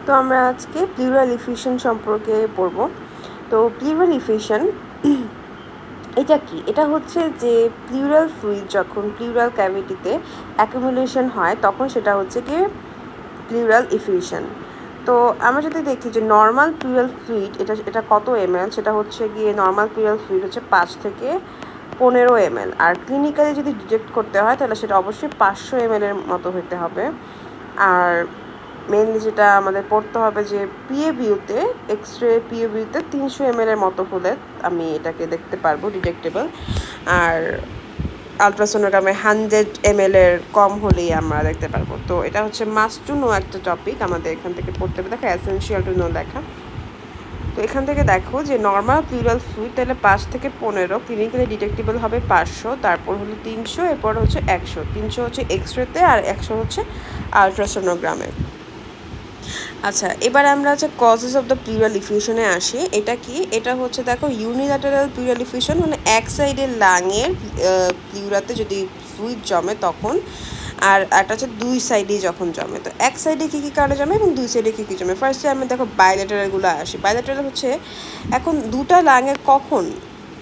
তো আমরা আজকে প্লিউরাল ইফিউশন সম্পর্কে পড়ব। তো প্লিউরাল ইফিউশন এটা কি? এটা হচ্ছে যে প্লিউরাল ফ্লুইড যখন প্লিউরাল ক্যাভিটিতে অ্যাকুমুলেশন হয় তখন সেটা হচ্ছে গিয়ে প্লিউরাল ইফিউশন। তো আমরা যদি দেখি যে নর্মাল প্লিউরাল ফ্লুইড এটা কত ml, সেটা হচ্ছে গিয়ে নর্মাল প্লিউরাল ফ্লুইড হচ্ছে 5 থেকে 15 ml। আর ক্লিনিক্যালি যদি ডিটেক্ট করতে হয় তাহলে সেটা অবশ্যই 500 ml এর মতো হতে হবে। আর মেনলি যেটা আমাদের পড়তে হবে যে পিএভিউতে, এক্সরে পিএভিউতে 300 ml এর মতো হলে আমি এটাকে দেখতে পারবো ডিটেক্টেবল। আর আলট্রাসোনোগ্রামে 100 ml এর কম হলেই আমরা দেখতে পারবো। তো এটা হচ্ছে মাস্ট টু নো একটা টপিক, আমাদের এখান থেকে পড়তে হবে। দেখো এসেনশিয়াল টু নো লেখা। তো এখান থেকে দেখো যে নর্মাল প্লিউরাল ফ্লুইড তাহলে 5 থেকে 15, ক্লিনিক্যালি ডিটেক্টেবল হবে 500, তারপর হলো 300, এরপর হচ্ছে 100। 300 হচ্ছে এক্সরেতে আর 100 হচ্ছে আলট্রাসোনোগ্রামে। আচ্ছা, এবার আমরা হচ্ছে কজেস অফ দ্য প্লিউরাল ইফিউশনে আসি। এটা কি? এটা হচ্ছে দেখো ইউনিল্যাটারাল প্লিউরাল ইফিউশন, মানে এক সাইডের লাংয়ের প্লিউরাতে যদি ফ্লুইড জমে তখন, আর একটা হচ্ছে দুই সাইডেই যখন জমে। তো এক সাইডে কী কী কারণে জমে এবং দুই সাইডে কী কী জমে। ফার্স্টে আমি দেখো বাইলেটারালগুলো আসি। বাইলেটারাল হচ্ছে এখন দুটা লাংয়ে কখন,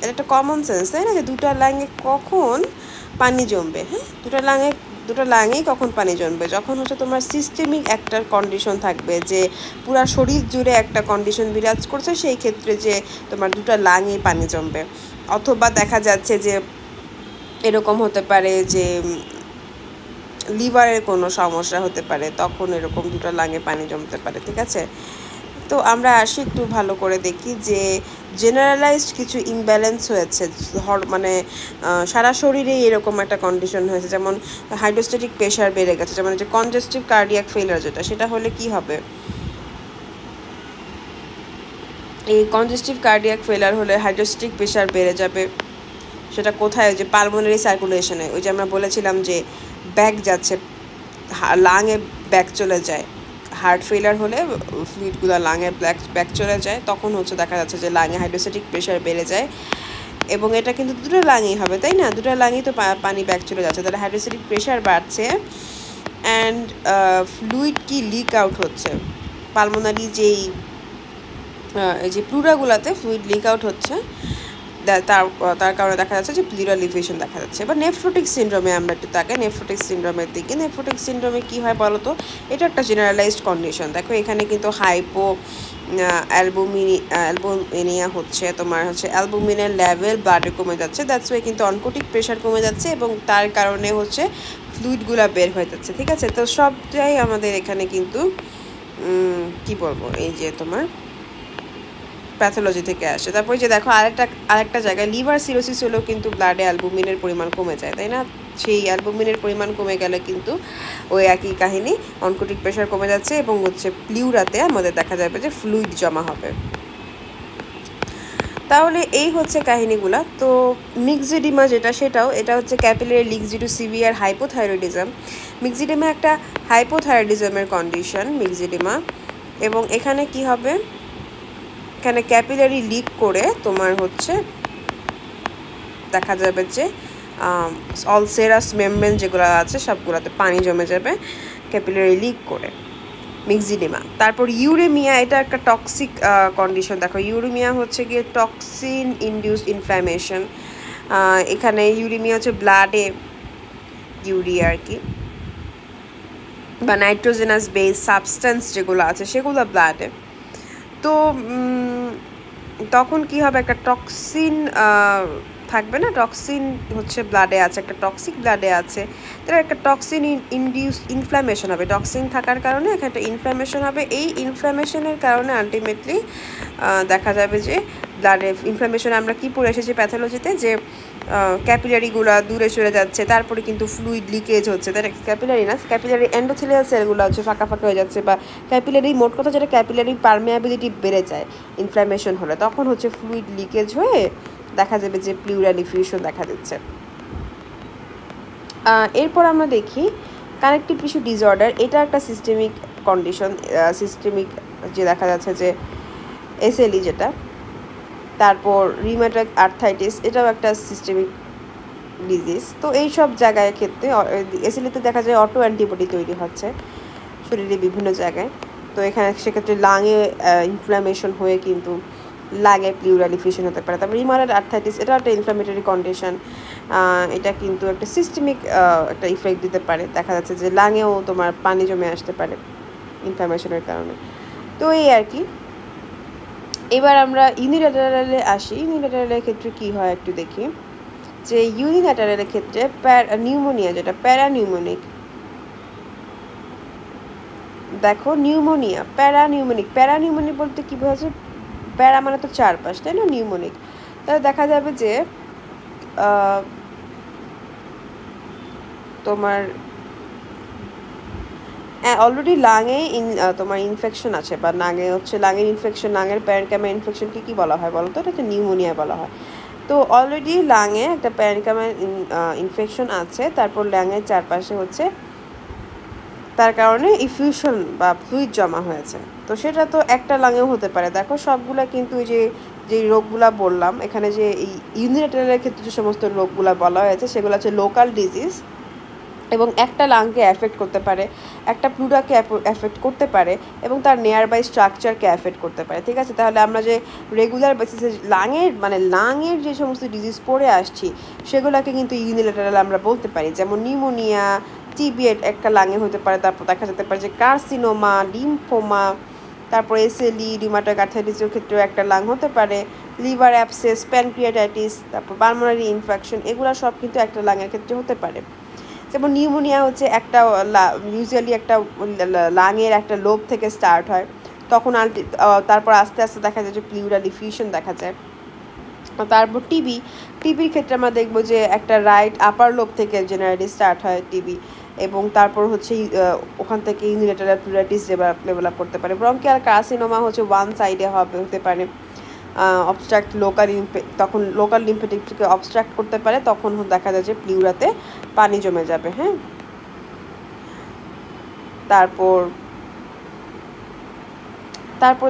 এটা একটা কমন সেন্স তাই না, যে দুটা লাংয়ে কখন পানি জমবে। হ্যাঁ, দুটো লাংয়েই কখন পানি জমবে, যখন হচ্ছে তোমার সিস্টেমিক একটা কন্ডিশন থাকবে, যে পুরা শরীর জুড়ে একটা কন্ডিশন বিরাজ করছে, সেই ক্ষেত্রে যে তোমার দুটো লাংয়েই পানি জমবে। অথবা দেখা যাচ্ছে যে এরকম হতে পারে যে লিভারের কোনো সমস্যা হতে পারে, তখন এরকম দুটো লাংয়ে পানি জমতে পারে। ঠিক আছে, তো আমরা আসি একটু ভালো করে দেখি যে জেনারেলাইজড কিছু ইমব্যালেন্স হয়েছে, মানে সারা শরীরেই এরকম একটা কন্ডিশন হয়েছে। যেমন হাইড্রোস্ট্যাটিক প্রেশার বেড়ে গেছে, যেমন যে কনজেস্টিভ কার্ডিয়াক ফেলিয়ার যেটা, সেটা হলে কি হবে, এই কনজেস্টিভ কার্ডিয়াক ফেলিয়ার হলে হাইড্রোস্ট্যাটিক প্রেশার বেড়ে যাবে। সেটা কোথায়? যে পালমোনারি সার্কুলেশনে, ওই যে আমরা বলেছিলাম যে ব্যাক যাচ্ছে, লাংয়ে ব্যাক চলে যায়। হার্ট ফেলিয়ার হলে ফ্লুইডগুলো লাংয়ে ব্যাক চলে যায়, তখন হচ্ছে দেখা যাচ্ছে যে লাংয়ে হাইড্রোস্ট্যাটিক প্রেশার বেড়ে যায়। এবং এটা কিন্তু দুটো লাংই হবে, তাই না? দুটো লাংই তো পানি ব্যাক চলে যাচ্ছে, তাহলে হাইড্রোস্ট্যাটিক প্রেশার বাড়ছে অ্যান্ড ফ্লুইড কি লিক আউট হচ্ছে। পালমোনারি এই যে প্লুরাগুলোতে ফ্লুইড লিক আউট হচ্ছে, তার কারণে দেখা যাচ্ছে যে প্লিউরাল ইফিউশন দেখা যাচ্ছে। এবার নেফ্রোটিক সিনড্রোমে আমরা একটু তাকাই, নেফ্রোটিক সিনড্রোমের দিকে। নেফ্রোটিক সিনড্রোমে কী হয় বলো তো? এটা একটা জেনারেলাইজড কন্ডিশন। দেখো এখানে কিন্তু অ্যালবুমিনিয়া হচ্ছে, তোমার হচ্ছে অ্যালবুমিনের লেভেল ব্লাডে কমে যাচ্ছে, দ্যাটস ওয়াই কিন্তু অনকোটিক প্রেশার কমে যাচ্ছে এবং তার কারণে হচ্ছে ফ্লুইডগুলো বের হয়ে যাচ্ছে। ঠিক আছে, তো সবটাই আমাদের এখানে কিন্তু কি বলবো, এই যে তোমার প্যাথোলজি থেকে আসে। তারপরে যে দেখো আরেকটা জায়গায় লিভার সিরোসিস হলেও কিন্তু ব্লাডে অ্যালবুমিনের পরিমাণ কমে যায়, তাই না? সেই অ্যালবুমিনের পরিমাণ কমে গেলে কিন্তু ওই একই কাহিনী, অনকোটিক প্রেশার কমে যাচ্ছে এবং হচ্ছে প্লিউরাতে আমাদের দেখা যাবে যে ফ্লুইড জমা হবে। তাহলে এই হচ্ছে কাহিনীগুলা। তো মিক্সিডিমা এটা হচ্ছে capillary leaks due to severe hypothyroidism. Myxoedema একটা হাইপোথাইরয়েডিজমের কন্ডিশন, মিক্সিডিমা। এবং এখানে কি হবে, এখানে ক্যাপিলারি লিক করে তোমার হচ্ছে দেখা যাবে যে অল সেরাস মেমব্রেন যেগুলো আছে সবগুলোতে পানি জমে যাবে ক্যাপিলারি লিক করে, মিক্সিডিমা। তারপর ইউরেমিয়া, এটা একটা টক্সিক কন্ডিশন। দেখো ইউরেমিয়া হচ্ছে গিয়ে টক্সিন ইনডিউসড ইনফ্ল্যামেশন। এখানে ইউরেমিয়া হচ্ছে ব্লাডে ইউরিয়া আর কি, বা নাইট্রোজেনাস বেস সাবস্টেন্স যেগুলো আছে সেগুলো ব্লাডে। তো তখন কি হবে, একটা টক্সিন থাকবে না, টক্সিন হচ্ছে ব্লাডে আছে, একটা টক্সিক ব্লাডে আছে, তাহলে একটা টক্সিন ইনডিউসড ইনফ্ল্যামেশন হবে। টক্সিন থাকার কারণে এখানে একটা ইনফ্ল্যামেশন হবে। এই ইনফ্ল্যামেশনের কারণে আলটিমেটলি দেখা যাবে যে ব্লাডে ইনফ্ল্যামেশন, আমরা কি পড়ে এসেছি প্যাথোলজিতে, যে ক্যাপিলারিগুলো দূরে সরে যাচ্ছে, তারপরে কিন্তু ফ্লুইড লিকেজ হচ্ছে, তাই ক্যাপিলারি না, ক্যাপিলারি এন্ডোথেলিয়াল সেলগুলো হচ্ছে ফাঁকা হয়ে যাচ্ছে, বা ক্যাপিলারি, মোট কথা যেটা ক্যাপিলারি পারমেয়াবিলিটি বেড়ে যায় ইনফ্ল্যামেশন হলে, তখন হচ্ছে ফ্লুইড লিকেজ হয়ে দেখা যাবে যে প্লিউরাল ইফিউশন দেখা দিচ্ছে। এরপর আমরা দেখি কানেকটিভ টিস্যু ডিসঅর্ডার। এটা একটা সিস্টেমিক কন্ডিশন, সিস্টেমিক যে দেখা যাচ্ছে যে এসএলই যেটা। তারপর রিউমেটয়েড আর্থ্রাইটিস, এটাও একটা সিস্টেমিক ডিজিজ। তো এই সব ক্ষেত্রে এসএলইতে দেখা যায় অটো অ্যান্টিবডি তৈরি হচ্ছে শরীরে বিভিন্ন জায়গায়। তো এখানে সেক্ষেত্রে লাংয়ে ইনফ্লামেশন হয়ে কিন্তু লাংয়ে প্লিউরাল ইফিউশন হতে পারে। তারপর রিউমাটয়েড আর্থ্রাইটিস, এটা একটা ইনফ্লামেটরি কন্ডিশন, এটা কিন্তু একটা সিস্টেমিক একটা ইফেক্ট দিতে পারে। দেখা যাচ্ছে যে লাংয়েও তোমার পানি জমে আসতে পারে ইনফ্লামেশনের কারণে। তো এই আর কি। এবার আমরা ইউনিল্যাটারালে আসি। ইউনিল্যাটারালের ক্ষেত্রে কী হয় একটু দেখি, যে ইউনিল্যাটারালের ক্ষেত্রে নিউমোনিয়া, যেটা প্যারানিউমোনিক, দেখো নিউমোনিয়া প্যারানিউমোনিক বলতে কী বোঝাচ্ছে, প্যারা মানে তো চারপাশ, তাই না, নিউমোনিক। তাহলে দেখা যাবে যে তোমার অলরেডি লাঙে তোমার ইনফেকশন আছে, বা লাঙের ইনফেকশন, লাঙের প্যারেনকাইমা ইনফেকশনকে কী বলা হয় বলো তো, এটা নিউমোনিয়া বলা হয়। তো অলরেডি লাঙে একটা প্যারেনকাইমা ইনফেকশন আছে, তারপর লাঙের চারপাশে হচ্ছে তার কারণে ইফিউশন বা ফ্লুইড জমা হয়েছে। তো সেটা তো একটা লাঙেও হতে পারে। দেখো সবগুলা কিন্তু ওই যে রোগগুলা বললাম এখানে, যে এই ইউনিল্যাটারালের ক্ষেত্রে যে সমস্ত রোগগুলা বলা হয়েছে সেগুলো হচ্ছে লোকাল ডিজিজ, এবং একটা লাংকে অ্যাফেক্ট করতে পারে, একটা প্লুরাকে অ্যাফেক্ট করতে পারে, এবং তার নিয়ার বাই স্ট্রাকচারকে অ্যাফেক্ট করতে পারে। ঠিক আছে, তাহলে আমরা যে রেগুলার বেসিসে লাংয়ের যে সমস্ত ডিজিজ পড়ে আসছি সেগুলোকে কিন্তু ইউনিল্যাটারাল আমরা বলতে পারি। যেমন নিউমোনিয়া, টিবি একটা লাঙে হতে পারে, তারপর দেখা যেতে পারে যে কার্সিনোমা, লিম্ফোমা, তারপর এসএলই, রিউমাটয়েড আর্থ্রাইটিসের ক্ষেত্রেও একটা লাং হতে পারে, লিভার অ্যাবসেস, প্যানক্রিয়াটাইটিস, তারপর পালমোনারি ইনফেকশন, এগুলো সব কিন্তু একটা লাঙের ক্ষেত্রে হতে পারে। যেমন নিউমোনিয়া হচ্ছে একটা ইউজুয়ালি একটা লাংয়ের একটা লোব থেকে স্টার্ট হয়, তখন তারপর আস্তে আস্তে দেখা যায় যে প্লিউরাল ইফিউশন দেখা যায়। তারপর টিবির ক্ষেত্রে আমরা দেখবো যে একটা রাইট আপার লোব থেকে জেনারেলি স্টার্ট হয় টিবি, এবং তারপর হচ্ছে ওখান থেকে ইউনিল্যাটারাল প্লুরাইটিস ডেভেলপ করতে পারে। ব্রঙ্কিয়াল কার্সিনোমা হচ্ছে ওয়ান সাইডে হতে পারে, অবস্ট্রাক্ট তখন লোকাল লিম্ফেটিককে অবস্ট্রাক্ট করতে পারে, তখন দেখা যায় যে প্লিউরাতে পানি জমে যাবে। হ্যাঁ, তারপর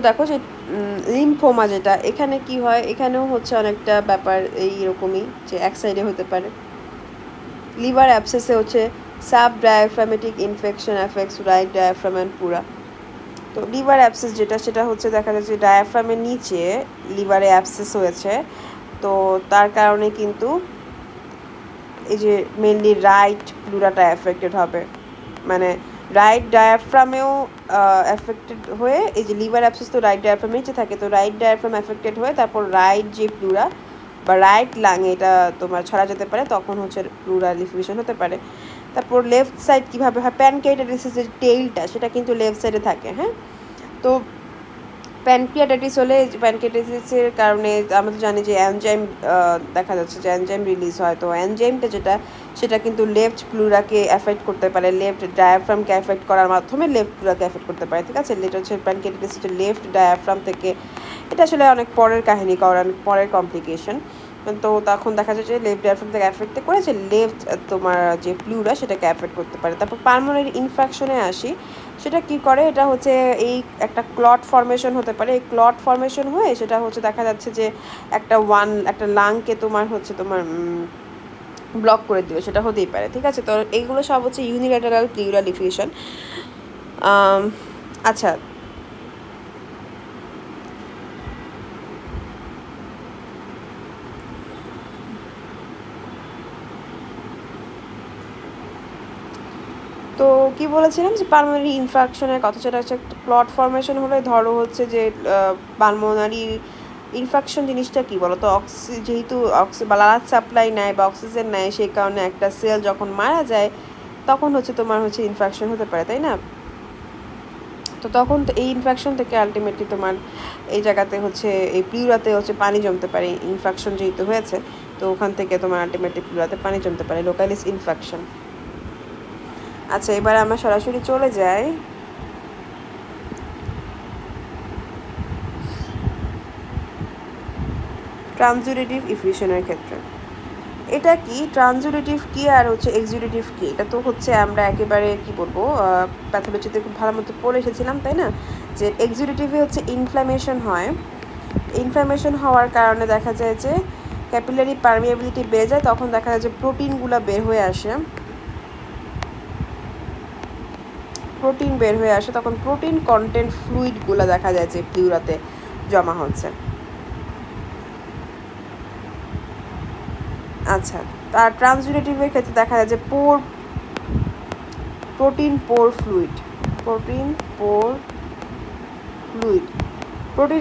দেখো যে লিম্ফোমা, যেটা এখানে কি হয়, এখানেও হচ্ছে অনেকটা ব্যাপার এইরকমই, যে এক সাইডে হতে পারে। লিভার অ্যাবসেসে হচ্ছে sub diaphragmatic infection affects right diaphragm and পুরা। তো লিভার অ্যাবসেস যেটা হচ্ছে দেখা যাচ্ছে ডায়াফ্রামের নিচে লিভারে অ্যাবসেস হয়েছে, তো তার কারণে কিন্তু এই যে মেনলি রাইট প্লুরাটা অ্যাফেক্টেড হবে, মানে রাইট ডায়াফ্রামেও অ্যাফেক্টেড হয়ে, এই যে লিভার অ্যাবসেস তো রাইট ডায়াফ্রামের নিচে থাকে, তো রাইট ডায়াফ্রাম অ্যাফেক্টেড হয়ে তারপর রাইট যে প্লুরা বা রাইট লাঙে এটা তোমার ছড়া যেতে পারে, তখন হচ্ছে প্লুরাল ইফিউশন হতে পারে। তারপর লেফট সাইড কীভাবে হয়, প্যানক্রিয়াটাইটিসের যে টেইলটা সেটা কিন্তু লেফট সাইডে থাকে। হ্যাঁ, তো প্যানক্রিয়াটাইটিস হলে, প্যানক্রিয়াটাইটিসের কারণে আমরা তো জানি যে এনজাইম দেখা যাচ্ছে যে এনজাইম রিলিজ হয়, তো এনজাইমটা সেটা কিন্তু লেফট প্লুরাকে অ্যাফেক্ট করতে পারে, লেফট ডায়াফ্রামকে অ্যাফেক্ট করার মাধ্যমে লেফট প্লুরাকে অ্যাফেক্ট করতে পারে। ঠিক আছে, এটা হচ্ছে প্যানক্রিয়াটাইটিস হচ্ছে লেফট ডায়াফ্রাম থেকে, এটা আসলে অনেক পরের কাহিনী, পরের কমপ্লিকেশন। তো তখন দেখা যায় যে লেফট ডায়াফ্রাম থেকে অ্যাফেক্ট করেছে, লেফট তোমার যে প্লুরা সেটাকে অ্যাফেক্ট করতে পারে। তারপর পালমোনারি ইনফেকশনে আসি, সেটা কি করে, এটা হচ্ছে এই একটা ক্লট ফর্মেশন হতে পারে, এই ক্লট ফর্মেশন হয়ে সেটা হচ্ছে দেখা যাচ্ছে যে একটা লাংকে তোমার ব্লক করে দিবে, সেটা হতেই পারে। ঠিক আছে, তো এইগুলো সব হচ্ছে ইউনিল্যাটারাল প্লিউরাল ইফিউশন। আচ্ছা, তো কি বলেছিলাম যে পালমোনারি ইনফেকশনের কথা, সেটা হচ্ছে একটা ক্লট ফর্মেশন হলে, ধরো হচ্ছে যে পালমোনারি ইনফেকশন জিনিসটা কী বলো তো, যেহেতু ব্লাড সাপ্লাই নেয় বা অক্সিজেন নেয়, সেই কারণে একটা সেল যখন মারা যায় তখন হচ্ছে তোমার হচ্ছে ইনফেকশন হতে পারে, তাই না। তো তখন তো এই ইনফেকশন থেকে আলটিমেটলি তোমার এই জায়গাতে হচ্ছে এই প্লিউরাতে হচ্ছে পানি জমতে পারে, ইনফেকশন যেহেতু হয়েছে, তো ওখান থেকে তোমার আলটিমেটলি প্লিউরাতে পানি জমতে পারে, লোকালিস ইনফেকশন। আচ্ছা, এবার আমরা সরাসরি চলে যাই ট্রানজিউরেটিভ ইফিউশনের ক্ষেত্রে। এটা কি ট্রানজিউরেটিভ কি আর হচ্ছে এক্সিউরেটিভ কি, এটা তো হচ্ছে আমরা একেবারে কি বলবো প্যাথোলজিতে খুব ভালো মতো পড়ে এসেছিলাম, তাই না, যে এক্সিউরেটিভে হচ্ছে ইনফ্ল্যামেশন হয়, ইনফ্ল্যামেশন হওয়ার কারণে দেখা যায় যে ক্যাপিলারি পারমিয়াবিলিটি বেড়ে যায়, তখন দেখা যায় যে প্রোটিনগুলো বের হয়ে আসে, প্রোটিন বের হয়ে আসে তখন প্রোটিন কন্টেন্ট ফ্লুইডগুলো দেখা যায় যে প্লিউরাতে জমা হচ্ছে। আচ্ছা, আর ট্রান্সইউরেটিভের ক্ষেত্রে দেখা যায় যে প্রোটিন পোর ফ্লুইড প্রোটিন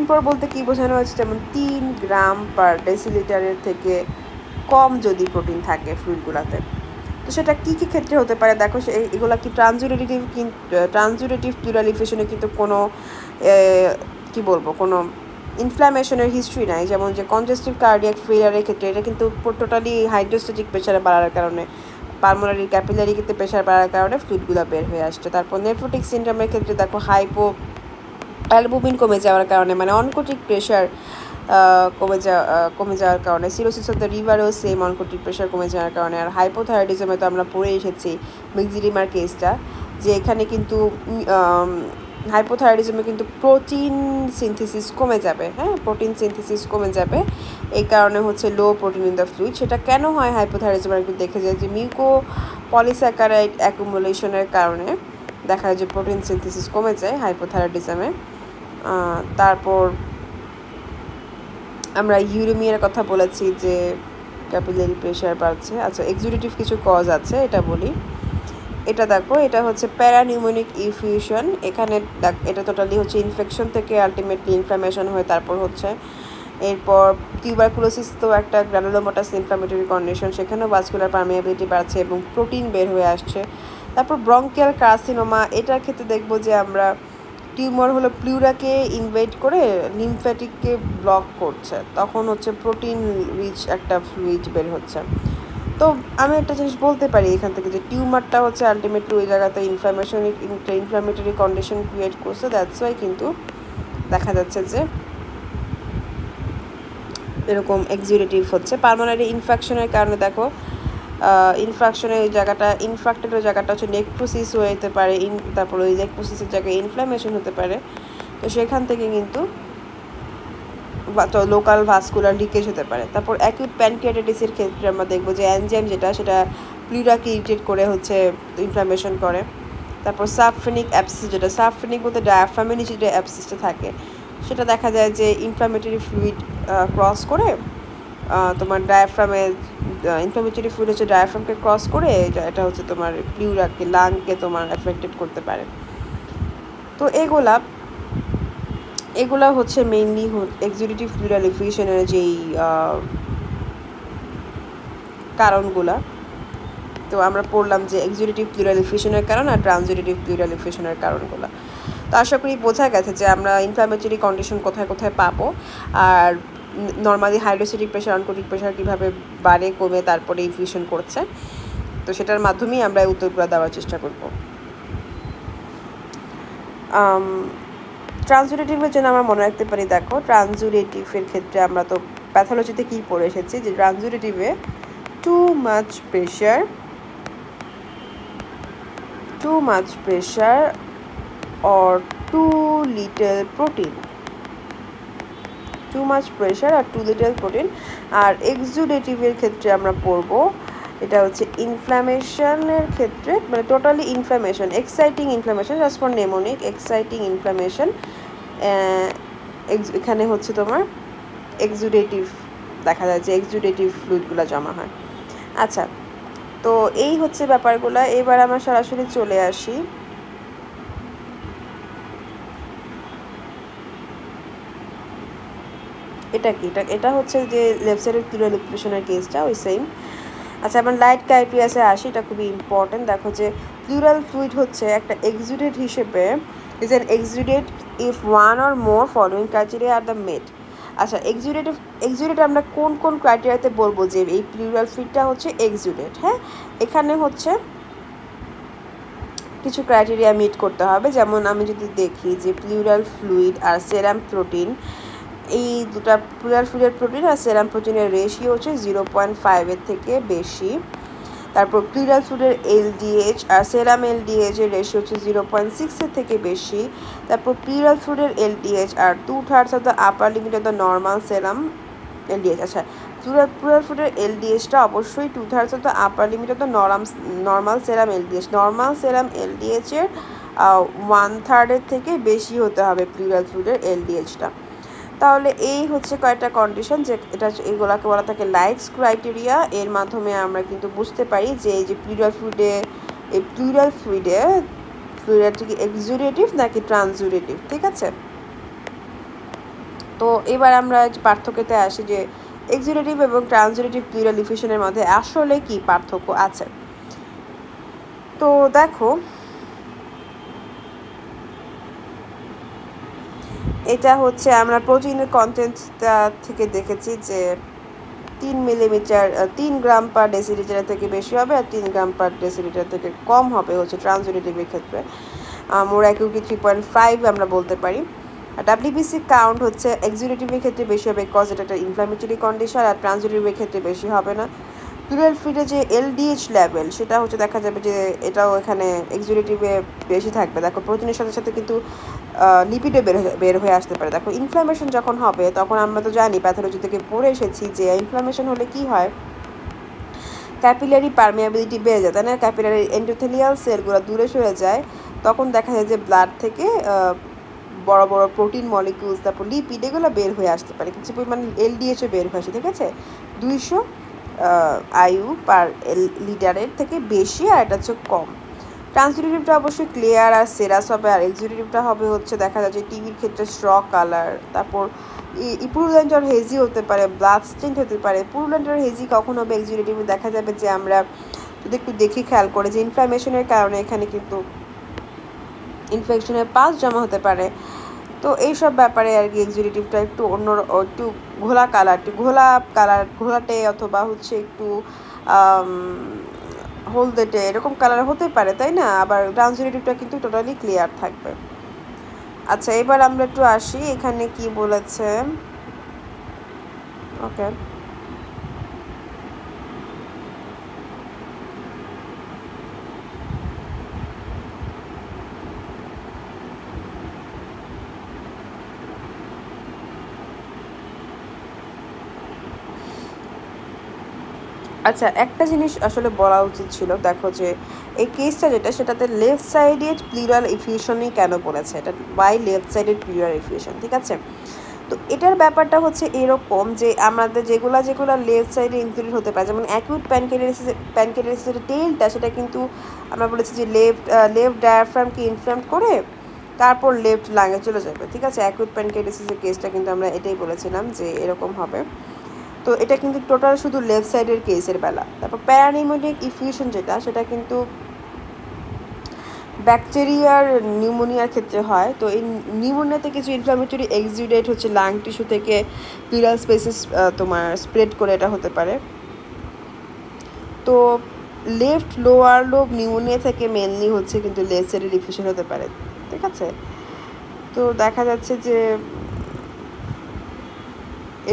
পোর বলতে কি বোঝানো হয়েছে, যেমন 3 গ্রাম পার ডেসিলিটারের থেকে কম যদি প্রোটিন থাকে ফ্লুইডগুলোতে। তো সেটা কী কী ক্ষেত্রে হতে পারে দেখো, এগুলো কি ট্রান্সইউরেটিভ প্লুরাল ইফিউশনে কিন্তু কোনো কি বলবো কোনো ইনফ্ল্যামেশনের হিস্ট্রি নাই। যেমন যে কনজেস্টিভ কার্ডিয়াক ফেলিয়ারের ক্ষেত্রে এটা কিন্তু টোটালি হাইড্রোস্ট্যাটিক প্রেশারে বাড়ার কারণে, পালমোনারি ক্যাপিলারি ক্ষেত্রে প্রেশার বাড়ার কারণে ফ্লুইডগুলো বের হয়ে আসছে। তারপর নেফ্রোটিক সিনড্রোমের ক্ষেত্রে দেখো অ্যালবুমিন কমে যাওয়ার কারণে, মানে অনকোটিক প্রেশার কমে যাওয়ার কারণে, সিরোসিস অফ দ্য লিভারও সেম অনকোটিক প্রেশার কমে যাওয়ার কারণে। আর হাইপোথাইরয়েডিজমে তো আমরা পড়ে এসেছি মেক্সিডিমার কেসটা, যে এখানে কিন্তু হাইপোথাইরয়েডিজমে কিন্তু প্রোটিন সিনথেসিস কমে যাবে, হ্যাঁ, প্রোটিন সিনথেসিস কমে যাবে। এই কারণে হচ্ছে লো প্রোটিন ইন দ্য ফ্লুইড। সেটা কেন হয় হাইপোথাইরয়েডিজমে একটু দেখে যায় যে মিউকো পলিস্যাকারাইড অ্যাকুমুলেশনের কারণে দেখা যায় যে প্রোটিন সিনথেসিস কমে যায় হাইপোথাইরয়েডিজমে। তারপর আমরা ইউরেমিয়ার কথা বলেছি যে ক্যাপিলারি প্রেশার বাড়ছে। আচ্ছা, এক্সুডেটিভ কিছু কজ আছে, এটা বলি। এটা দেখো, এটা হচ্ছে প্যারানিউমোনিক ইফিউশন। এখানে এটা টোটালি হচ্ছে ইনফেকশন থেকে আলটিমেটলি ইনফ্লামেশন হয়ে তারপর হচ্ছে। এরপর টিউবারকুলোসিস তো একটা গ্রানুলোমাটাস ইনফ্লামেটরি কন্ডিশন, সেখানেও ভাস্কুলার পারমিয়াবিলিটি বাড়ছে এবং প্রোটিন বের হয়ে আসছে। তারপর ব্রঙ্কিয়াল কার্সিনোমা, এটার ক্ষেত্রে দেখবো যে আমরা টিউমার হলো প্লিউরাকে ইনভেড করে লিমফ্যাটিককে ব্লক করছে, তখন হচ্ছে প্রোটিন রিচ একটা ফ্লুইড বের হচ্ছে। তো আমি একটা জিনিস বলতে পারি এখান থেকে যে টিউমারটা হচ্ছে আলটিমেটলি ওই জায়গাতে ইনফ্লামেটরি কন্ডিশন ক্রিয়েট করছে, দ্যাটস ওয়াই কিন্তু দেখা যাচ্ছে যে এরকম এক্সিউরেটিভ হচ্ছে। পালমোনারি ইনফেকশনের কারণে দেখো ইনফ্রাকশনের ওই জায়গাটা, ইনফ্রাক্টেড ওই জায়গাটা হচ্ছে নেক্রোসিস হয়ে যেতে পারে, তারপর ওই নেক্রোসিসের জায়গায় ইনফ্লামেশন হতে পারে। তো সেখান থেকে কিন্তু লোকাল ভাস্কুলার লিকেজ হতে পারে। তারপর অ্যাকিউট প্যানক্রিয়াটাইটিসের ক্ষেত্রে আমরা দেখবো যে এনজাইম সেটা প্লিউরাকে ইরিটেট করে হচ্ছে ইনফ্লামেশন করে। তারপর সাবফেনিক অ্যাবসিস, যেটা সাবফেনিক বলতে ডায়াফ্রামের নিচে যে অ্যাবসিসটা থাকে সেটা দেখা যায় যে ইনফ্লামেটরি ফ্লুইড ক্রস করে তোমার ডায়াফ্রামে, ইনফ্লামেটরি ফ্লুইড হচ্ছে ডায়াফ্রামকে ক্রস করে এটা হচ্ছে তোমার প্লিউরাকে, লাংকে তোমার এফেক্টেড করতে পারে। তো এগুলা হচ্ছে মেইনলি এক্সিউরেটিভ প্লুরাল ইফিউশনের যেই কারণগুলা। তো আমরা পড়লাম যে এক্সিউরেটিভ প্লুরাল ইফিউশনের কারণ আর ট্রান্সইউরেটিভ প্লুরাল ইফিউশনের কারণগুলো। তো আশা করি বোঝা গেছে যে আমরা ইনফ্লামেটরি কন্ডিশন কোথায় কোথায় পাবো, আর normally hydrostatic pressure, oncotic pressure কীভাবে বাড়ে কমে তারপরে ইনফিউশন করছে। তো সেটার মাধ্যমেই আমরা উত্তরগুলো দেওয়ার চেষ্টা করব। ট্রান্সইউরেটিভের জন্য আমরা মনে রাখতে পারি, দেখো ট্রান্সইউরেটিভের ক্ষেত্রে আমরা তো প্যাথোলজিতে কী পড়ে এসেছি যে ট্রান্সইউরেটিভে too much pressure or too little protein, too much pressure আর too little protein। আর এক্সুডেটিভের ক্ষেত্রে আমরা পড়ব, এটা হচ্ছে ইনফ্লামেশনের ক্ষেত্রে, মানে totally inflammation, exciting inflammation, just for mnemonic exciting inflammation. এখানে হচ্ছে তোমার এক্সুডেটিভ দেখা যায় যে এক্সুডেটিভ ফ্লুইডগুলো জমা হয়। আচ্ছা, তো এই হচ্ছে ব্যাপারগুলো। এবার আমরা সরাসরি চলে আসি এটা হচ্ছে যে লেফট সাইডের প্লুরাল ইফিউশনের কেসটা ওই সেম। আচ্ছা, আমরা লাইট ক্রাইটেরিয়াসে আসি, এটা খুবই ইম্পর্টেন্ট। দেখো যে প্লুরাল ফ্লুইড হচ্ছে একটা এক্সুডেট হিসেবে is an exudate if one or more following criteria are the met. আচ্ছা, এক্সুডেট আমরা কোন কোন ক্রাইটেরিয়াতে বলবো যে এই প্লুরাল ফ্লুইডটা হচ্ছে এক্সুডেট। হ্যাঁ, এখানে হচ্ছে কিছু ক্রাইটেরিয়া মিট করতে হবে। যেমন আমি যদি দেখি যে প্লুরাল ফ্লুইড আর সেরাম প্রোটিন, এই দুটা প্লুরাল ফ্লুইডের প্রোটিন আর সেরাম প্রোটিনের রেশিও হচ্ছে 0.5 থেকে বেশি। তারপর প্লুরাল ফ্লুইডের এলডিএইচ আর সেরাম এলডিএইচ এর রেশিও হচ্ছে 0.6 থেকে বেশি। তারপর প্লুরাল ফ্লুইডের এলডিএইচ আর 2/3 of the upper limit of the normal serum LDH. আচ্ছা, প্লুরাল ফ্লুইডের এলডিএইচটা অবশ্যই 2/3 of the upper limit of the normal serum LDH. Normal serum LDH এর 1/3 থেকে বেশি হতে হবে প্লুরাল ফ্লুইডের এলডিএইচটা। তাহলে এই হচ্ছে কয়েকটা কন্ডিশন, যে এগুলাকে বলা থাকে লাইকস ক্রাইটেরিয়া। এর মাধ্যমে আমরা কিন্তু বুঝতে পারি যে এই যে প্লুরাল ফ্লুইডটা কি এক্সুডেটিভ নাকি ট্রান্সুডেটিভ, ঠিক আছে। তো এবার আমরা পার্থক্যতে আসি যে এক্সুডেটিভ এবং ট্রান্সুডেটিভ প্লুরাল ইফিউশনের মধ্যে আসলে কি পার্থক্য আছে। তো দেখো, এটা হচ্ছে আমরা প্রোটিনের কন্টেন্টটা থেকে দেখেছি যে 3 গ্রাম পার ডেসিলিটার থেকে বেশি হবে, আর 3 গ্রাম পার ডেসিলিটার থেকে কম হবে হচ্ছে ট্রান্সুডেটিভের ক্ষেত্রে। মোর অ্যাকিউরেসি 3.5 আমরা বলতে পারি। আর ডাব্লিউবিসি কাউন্ট হচ্ছে এক্সুডেটিভের ক্ষেত্রে বেশি হবে, বিকজ এটা একটা ইনফ্ল্যামেটরি কন্ডিশন, আর ট্রান্সুডেটিভের ক্ষেত্রে বেশি হবে না। প্লুরাল ফ্লুইডে যে এলডিএইচ লেভেল, সেটা হচ্ছে দেখা যাবে যে এটাও এখানে এক্সুডেটিভে বেশি থাকবে। দেখো প্রোটিনের সাথে সাথে কিন্তু লিপিডও বের হয়ে আসতে পারে। দেখো ইনফ্লামেশন যখন হবে, তখন আমরা তো জানি প্যাথোলজি থেকে পড়ে এসেছি যে ইনফ্লামেশন হলে কি হয়, ক্যাপিলারি পারমিয়াবিলিটি বেড়ে যায়, তাই না। ক্যাপিলারি এন্ডোথেলিয়াল সেলগুলো দূরে সরে যায়, তখন দেখা যায় যে ব্লাড থেকে বড় বড় প্রোটিন মলিকিউলস, তারপর লিপিড, এগুলো বের হয়ে আসতে পারে। কিছু পরিমাণ এলডিএইচও বের হয়ে আসে, ঠিক আছে। 200 আইউ পার লিটারের থেকে বেশি, আর এটা হচ্ছে কম। ট্রান্সুডেটিভটা অবশ্যই ক্লিয়ার আর সেরাস হবে, আর এক্সুডেটিভটা হবে হচ্ছে দেখা যাচ্ছে টিভির ক্ষেত্রে স্ট্র কালার, তারপর পুরুলেন্ট আর হেজি হতে পারে, ব্লাড স্টেন্ট হতে পারে। পুরুলেন্ট আর হেজি কখন হবে এক্সুডেটিভে, দেখা যাবে যে আমরা যদি একটু দেখি খেয়াল করে যে ইনফ্লামেশনের কারণে এখানে কিন্তু ইনফেকশনের পাস জমা হতে পারে। তো এইসব ব্যাপারে আর কি এক্সুডেটিভটা একটু একটু ঘোলাটে, অথবা হচ্ছে একটু হলদেটে, এরকম কালার হতে পারে, তাই না। আবার ট্রান্সুডেটিভটা কিন্তু টোটালি ক্লিয়ার থাকবে। আচ্ছা, এবার আমরা একটু আসি এখানে কি বলেছে। ওকে, আচ্ছা, একটা জিনিস আসলে বলা উচিত ছিল। দেখো যে এই কেসটা যেটা, সেটাতে লেফট সাইডেড প্লুরাল ইফিউশনই কেন বলেছে, এটা by left sided pleural effusion, ঠিক আছে। তো এটার ব্যাপারটা হচ্ছে এরকম যে আমাদের যেগুলো লেফট সাইডে ইনক্লুড হতে পারে, যেমন অ্যাকিউট প্যানক্রিয়াটাইটিসের টেলটা, সেটা কিন্তু আমরা বলেছি যে লেফট ডায়াফ্রামকে ইনফ্ল্যাম করে তারপর লেফট লাঙে চলে যাবে, ঠিক আছে। অ্যাকিউট প্যানক্রিয়াটাইটিসের কেসটা কিন্তু আমরা এটাই বলেছিলাম যে এরকম হবে। তো এটা কিন্তু টোটাল শুধু লেফট সাইডের কেসের বেলা। তারপর প্যারানিউমোনিক ইফিউশন যেটা, সেটা কিন্তু ব্যাকটেরিয়ার নিউমোনিয়ার ক্ষেত্রে হয়। তো এই নিউমোনিয়াতে কিছু ইনফ্লামেটরি এক্সুডেট হচ্ছে লাং টিস্যু থেকে প্লুরাল স্পেসেস তোমার স্প্রেড করে এটা হতে পারে। তো লেফট লোয়ার লোব নিউমোনিয়া থেকে মেনলি হচ্ছে কিন্তু লেফট সাইডের ইফিউশন হতে পারে, ঠিক আছে। তো দেখা যাচ্ছে যে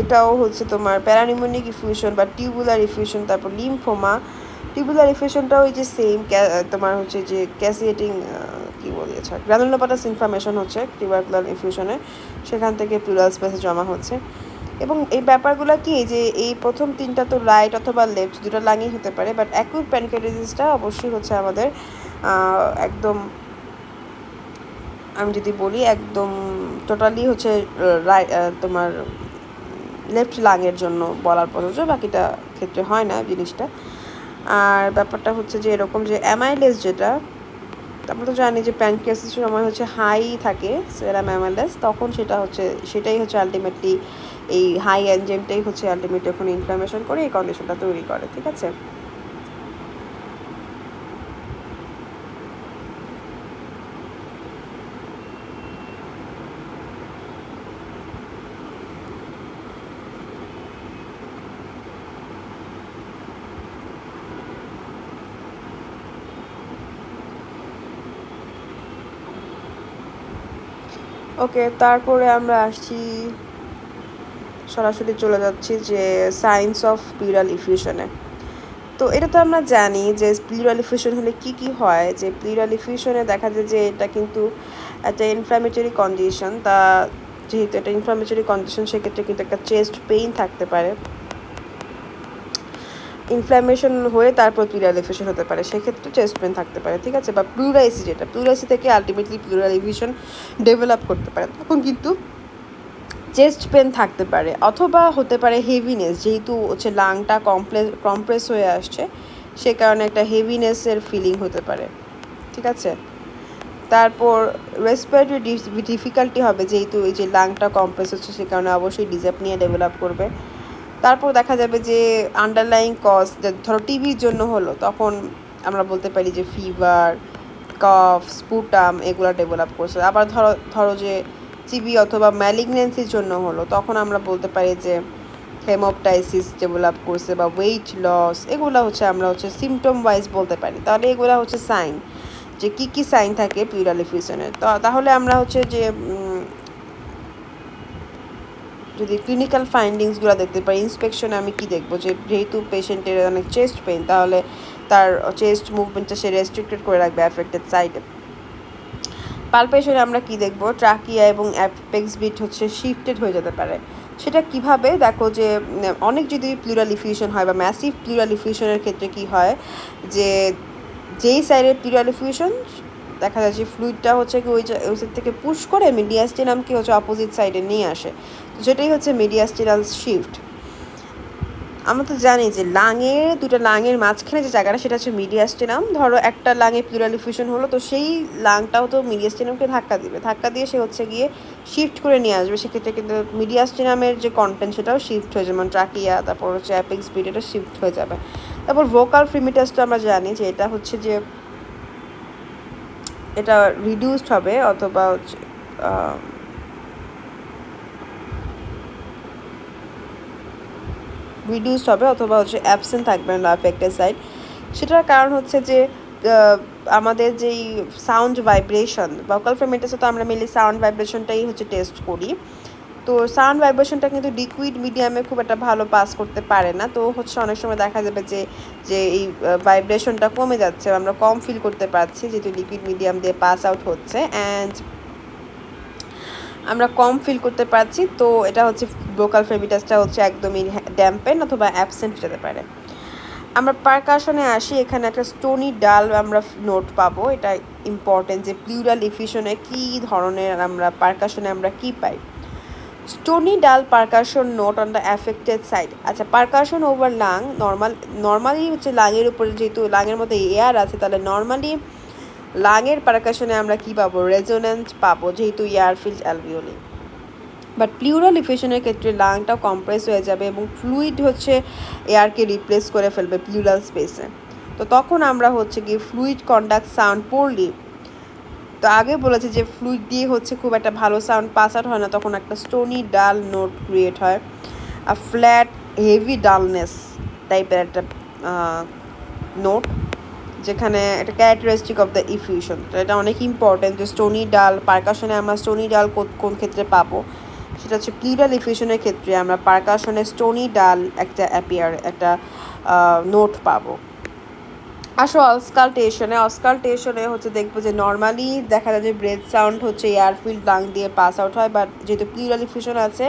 এটাও হচ্ছে তোমার প্যারানিউমোনিক ইফিউশন বা টিউবুলার ইফিউশন। তারপর লিম্ফোমা, টিউবুলার ইফিউশনটাও ওই যে সেম, তোমার হচ্ছে যে ক্যাসিয়েটিং কী বলেছে, গ্রানুলোপাটাস ইনফ্লামেশন হচ্ছে টিউবারকুলার ইফিউশনে, সেখান থেকে প্লুরাল স্পেসে জমা হচ্ছে। এবং এই ব্যাপারগুলো কি, যে এই প্রথম তিনটা তো রাইট অথবা লেফট দুটো লাঙেই হতে পারে, বাট অ্যাকিউট প্যানক্রিয়াটাইটিসটা অবশ্যই হচ্ছে আমাদের একদম, আমি যদি বলি একদম টোটালি হচ্ছে তোমার লেফট লাংয়ের জন্য বলার প্রযোজ্য, বাকিটা ক্ষেত্রে হয় না জিনিসটা। আর ব্যাপারটা হচ্ছে যে এরকম যে অ্যামাইলেজ যেটা, আমরা তো জানি যে প্যানক্রিয়াসের সময় হচ্ছে হাই থাকে সেরাম অ্যামাইলেজ, তখন সেটাই হচ্ছে আলটিমেটলি এই হাই এনজাইমটাই হচ্ছে আলটিমেটলি এখন ইনফ্লামেশন করে এই কন্ডিশনটা তৈরি করে, ঠিক আছে। ওকে, তারপরে আমরা আসছি, সরাসরি চলে যাচ্ছি যে সায়েন্স অফ প্লুরাল ইফিউশনে। তো এটা তো আমরা জানি যে প্লুরাল ইফিউশন হলে কি কি হয়, যে প্লুরাল ইফিউশনে দেখা যায় যে এটা কিন্তু একটা ইনফ্ল্যামেটরি কন্ডিশন। তা যেহেতু এটা ইনফ্ল্যামেটরি কন্ডিশন, সেক্ষেত্রে কিন্তু একটা চেস্ট পেইন থাকতে পারে। ইনফ্ল্যামেশন হয়ে তারপর প্লুরাল এফিউশন হতে পারে, সেক্ষেত্রে চেস্ট পেন থাকতে পারে, ঠিক আছে। বা প্লুরাইসি, যেটা প্লুরাইসি থেকে আলটিমেটলি প্লুরাল এফিউশন ডেভেলপ করতে পারে, তখন কিন্তু চেস্ট পেন থাকতে পারে। অথবা হতে পারে হেভিনেস, যেহেতু হচ্ছে লাংটা কম্প্রেস হয়ে আসছে, সে কারণে একটা হেভিনেসের ফিলিং হতে পারে, ঠিক আছে। তারপর রেসপিরেটরি ডিফিকাল্টি হবে, যেহেতু এই যে লাংটা কম্প্রেস হচ্ছে, সে কারণে অবশ্যই ডিসঅ্যাপনিয়া ডেভেলপ করবে। তারপর দেখা যাবে যে আন্ডারলাইং কজ, ধরো টিবির জন্য হলো, তখন আমরা বলতে পারি যে ফিভার, কফ, স্পুটাম এগুলো ডেভেলপ করছে। আবার ধরো যে টিবি অথবা ম্যালিগনেন্সির জন্য হলো, তখন আমরা বলতে পারি যে হেমোপটাইসিস ডেভেলপ করছে বা ওয়েট লস, এগুলো হচ্ছে আমরা হচ্ছে সিমটম ওয়াইজ বলতে পারি। তাহলে এগুলো হচ্ছে সাইন, যে কী কী সাইন থাকে প্লুরাল এফিউশনের। তাহলে আমরা হচ্ছে যে যদি ক্লিনিক্যাল ফাইন্ডিংসগুলো দেখতে পাই, ইন্সপেকশনে আমি কি দেখবো, যে যেহেতু পেশেন্টের অনেক চেস্ট পেইন, তাহলে তার চেস্ট মুভমেন্টটা সে রেস্ট্রিক্টেড করে রাখবে অ্যাফেক্টেড সাইডে। পালপেশনে আমরা কি দেখবো, ট্রাকিয়া এবং অ্যাপেক্স বিট হচ্ছে শিফটেড হয়ে যেতে পারে। সেটা কিভাবে দেখো, যে অনেক যদি প্লুরাল এফিউশন হয় বা ম্যাসিভ প্লুরাল এফিউশনের ক্ষেত্রে কি হয়, যে যেই সাইডের প্লুরাল এফিউশন দেখা যায় যে ফ্লুইডটা হচ্ছে কি ওই সাইড থেকে পুশ করে মিডিয়াস্টিনামকে হচ্ছে অপোজিট সাইডে নিয়ে আসে, তো সেটাই হচ্ছে মিডিয়াস্টিনাল শিফট। আমরা তো জানি যে দুটো লাঙের মাঝখানে যে জায়গাটা, সেটা হচ্ছে মিডিয়াস্টিনাম। ধরো একটা লাঙে প্লুরাল এফিউশন হলো, তো সেই লাংটাও তো মিডিয়াস্টিনামকে ধাক্কা দিবে, ধাক্কা দিয়ে সে হচ্ছে গিয়ে শিফট করে নিয়ে আসবে। সেক্ষেত্রে কিন্তু মিডিয়াস্টিনামের যে কন্টেন্ট সেটাও শিফট হয়ে যাবে, যেমন ট্রাকিয়া, তারপর হচ্ছে অ্যাপেক্স বিট, এটা শিফট হয়ে যাবে। তারপর ভোকাল ফ্রিমিটাসটা আমরা জানি যে এটা হচ্ছে যে এটা রিডিউসড হবে, অথবা হচ্ছে রিডিউসড হবে, অথবা হচ্ছে অ্যাবসেন্ট থাকবে না অ্যাফেক্টেড সাইড। সেটার কারণ হচ্ছে যে আমাদের যেই সাউন্ড ভাইব্রেশন, ভোকাল ফ্রিমিটাসে তো আমরা মেনলি সাউন্ড ভাইব্রেশনটাই হচ্ছে টেস্ট করি। তো সাউন্ড ভাইব্রেশনটা কিন্তু লিকুইড মিডিয়ামে খুব একটা ভালো পাস করতে পারে না। তো হচ্ছে অনেক সময় দেখা যাবে যে যে এই ভাইব্রেশনটা কমে যাচ্ছে, আমরা কম ফিল করতে পারছি, যেহেতু লিকুইড মিডিয়াম দিয়ে পাস আউট হচ্ছে, অ্যান্ড আমরা কম ফিল করতে পারছি। তো এটা হচ্ছে ভোকাল ফ্রিমিটাসটা হচ্ছে একদমই ড্যাম্পেন অথবা অ্যাবসেন্ট যেতে পারে। আমরা পারকাশনে আসি, এখানে একটা স্টোনি ডাল আমরা নোট পাবো। এটা ইম্পর্টেন্ট যে প্লুরাল এফিউশনে কী ধরনের আমরা পারকাশনে আমরা কী পাই। স্টোনি ডাল percussion note on the affected side. আচ্ছা, পারকাশন ওভার লাং, নর্মালি হচ্ছে লাংয়ের উপরে, যেহেতু লাংয়ের মধ্যে এয়ার আছে, তাহলে নর্মালি লাংয়ের পারকাশনে আমরা কী পাবো, রেজোনেন্স পাবো, যেহেতু air filled alveoli. But pleural এফিউশনের ক্ষেত্রে লাংটা কম্প্রেস হয়ে যাবে এবং ফ্লুইড হচ্ছে এয়ারকে রিপ্লেস করে ফেলবে প্লুরাল স্পেসে। তো তখন আমরা হচ্ছে কি ফ্লুইড কন্ডাক্ট সাউন্ড পোরলি। তো আগে বলেছে যে ফ্লুইড দিয়ে হচ্ছে খুব একটা ভালো সাউন্ড পাস আউট হয় না, তখন একটা স্টোনি ডাল নোট ক্রিয়েট হয়, আর ফ্ল্যাট হেভি ডালনেস টাইপের একটা নোট, যেখানে একটা ক্যারেক্টারিস্টিক অফ দ্য ইফিউশন। তো এটা অনেক ইম্পর্টেন্ট যে স্টোনি ডাল পারকাশনে আমরা স্টোনি ডাল কোন ক্ষেত্রে পাবো, সেটা হচ্ছে প্লুরাল এফিউশনের ক্ষেত্রে আমরা পারকাশনে স্টোনি ডাল একটা নোট পাবো। আসো অস্কালটেশনে হচ্ছে দেখবো যে নর্মালি দেখা যায় যে ব্রেথ সাউন্ড হচ্ছে এয়ারফিল্ড লাং দিয়ে পাস আউট হয়, বাট যেহেতু প্লুরাল এফিউশন আছে,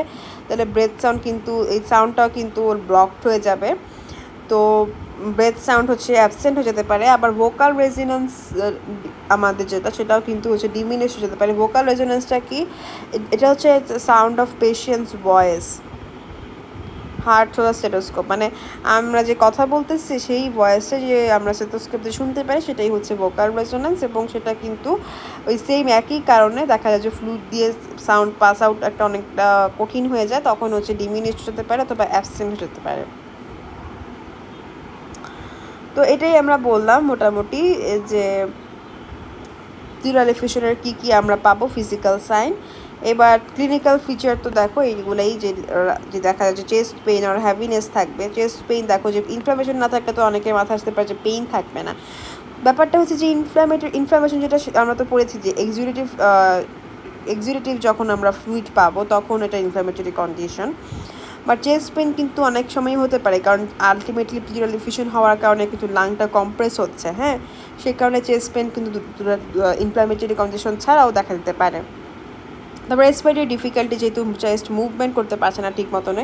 তাহলে ব্রেথ সাউন্ড কিন্তু এই সাউন্ডটাও কিন্তু ব্লকড হয়ে যাবে। তো ব্রেথ সাউন্ড হচ্ছে অ্যাবসেন্ট হয়ে যেতে পারে। আবার ভোকাল রেজোন্যান্স আমাদের সেটাও কিন্তু হচ্ছে ডিমিনিশ হয়ে যেতে পারে। ভোকাল রেজোন্যান্সটা কি, এটা হচ্ছে sound of patient's voice, heard through stethoscope, মানে আমরা যে কথা বলতেছি সেই ভয়েসে যে আমরা স্টেথোস্কোপ দিয়ে শুনতে পাই, সেটাই হচ্ছে ভোকাল রেজোন্যান্স। এবং সেটা কিন্তু ওই সেম একই কারণে দেখা যায় যে ফ্লুইড দিয়ে সাউন্ড পাস আউট একটা অনেকটা কঠিন হয়ে যায়, তখন হচ্ছে ডিমিনিশ হতে পারে অথবা অ্যাবসেন্ট হতে পারে। তো এটাই আমরা বললাম মোটামুটি যে প্লুরাল এফিউশনের কী আমরা পাবো ফিজিক্যাল সাইন। এবার ক্লিনিক্যাল ফিচার তো দেখো এইগুলাই, যে দেখা যায় যে চেস্ট পেইন আর হ্যাভিনেস থাকবে। চেস্ট পেইন দেখো যে ইনফ্লামেশন না থাকলে তো অনেকের মাথা আসতে পারে যে পেইন থাকবে না। ব্যাপারটা হচ্ছে যে ইনফ্লামেশন যেটা আমরা তো পড়েছি যে এক্সিউডেটিভ যখন আমরা ফ্লুইড পাবো তখন এটা inflammatory condition. But chest pain কিন্তু অনেক সময় হতে পারে, কারণ আলটিমেটলি প্লুরাল এফিউশন হওয়ার কারণে কিন্তু লাংটা কম্প্রেস হচ্ছে, হ্যাঁ, সেই কারণে চেস্ট পেইন কিন্তু ইনফ্লামেটরি কন্ডিশন ছাড়াও দেখা দিতে পারে। তারপর রেসপিরেটরি ডিফিকাল্টি, যেহেতু চেস্ট মুভমেন্ট করতে পারছে না ঠিক মতনে।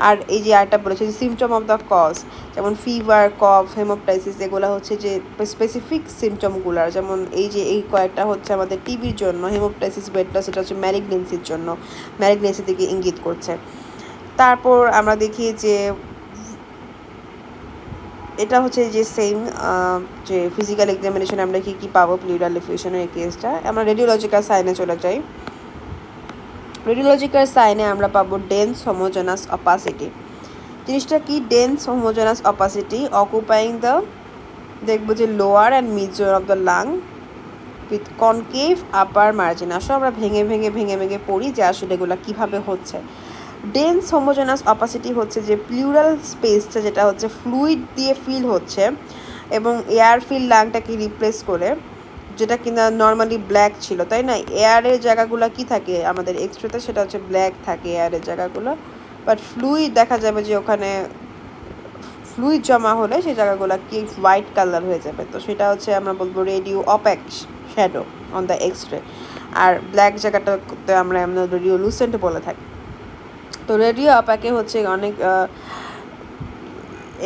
আর এই যে আরেকটা বলেছে যে সিমটম অফ দ্য কজ, যেমন ফিভার, কফ, হেমোপ্টাইসিস, এগুলো হচ্ছে যে স্পেসিফিক সিমটমগুলার। যেমন এই যে এই কয়েকটা হচ্ছে আমাদের টিবির জন্য, হেমোপ্টাইসিস, ওয়েট লস, এটা হচ্ছে ম্যালিগনেন্সির জন্য, ম্যালিগনেন্সির দিকে ইঙ্গিত করছে। তারপর আমরা দেখি যে এটা হচ্ছে যে সেম যে ফিজিক্যাল এক্সামিনেশনে আমরা কি পাবো প্লিউরাল এফিউশনের এই কেসটা। আমরা রেডিওলজিক্যাল সাইনে চলে যাই। রেডিওলজিক্যাল সাইনে আমরা পাবো ডেন্স হোমোজেনাস অপাসিটি। জিনিসটা কি? Dense homogeneous opacity occupying the, দেখবো যে lower and mid zone of the lung with concave upper margin. আসো আমরা ভেঙে ভেঙে ভেঙে ভেঙে পড়ি যে আসলে এগুলো কীভাবে হচ্ছে। ডেন্স হোমোজেনাস অপাসিটি হচ্ছে যে প্লিউরাল স্পেসটা যেটা হচ্ছে ফ্লুইড দিয়ে ফিল হচ্ছে এবং এয়ার ফিল লাংটাকে রিপ্লেস করে, যেটা কিনা নর্মালি ব্ল্যাক ছিল, তাই না? এয়ারের জায়গাগুলো কি থাকে আমাদের এক্সট্রাতে, সেটা হচ্ছে ব্ল্যাক থাকে এয়ারের জায়গাগুলো, বাট ফ্লুইড দেখা যাবে যে ওখানে ফ্লুইড জমা হলে সেই জায়গাগুলো কি হোয়াইট কালার হয়ে যাবে। তো সেটা হচ্ছে আমরা বলবো radio opaque shadow on the X ray. আর ব্ল্যাক জায়গাটাতে আমরা রেডিও লুসেন্ট বলে থাকি। তো রেডিও অপ্যাকে হচ্ছে অনেক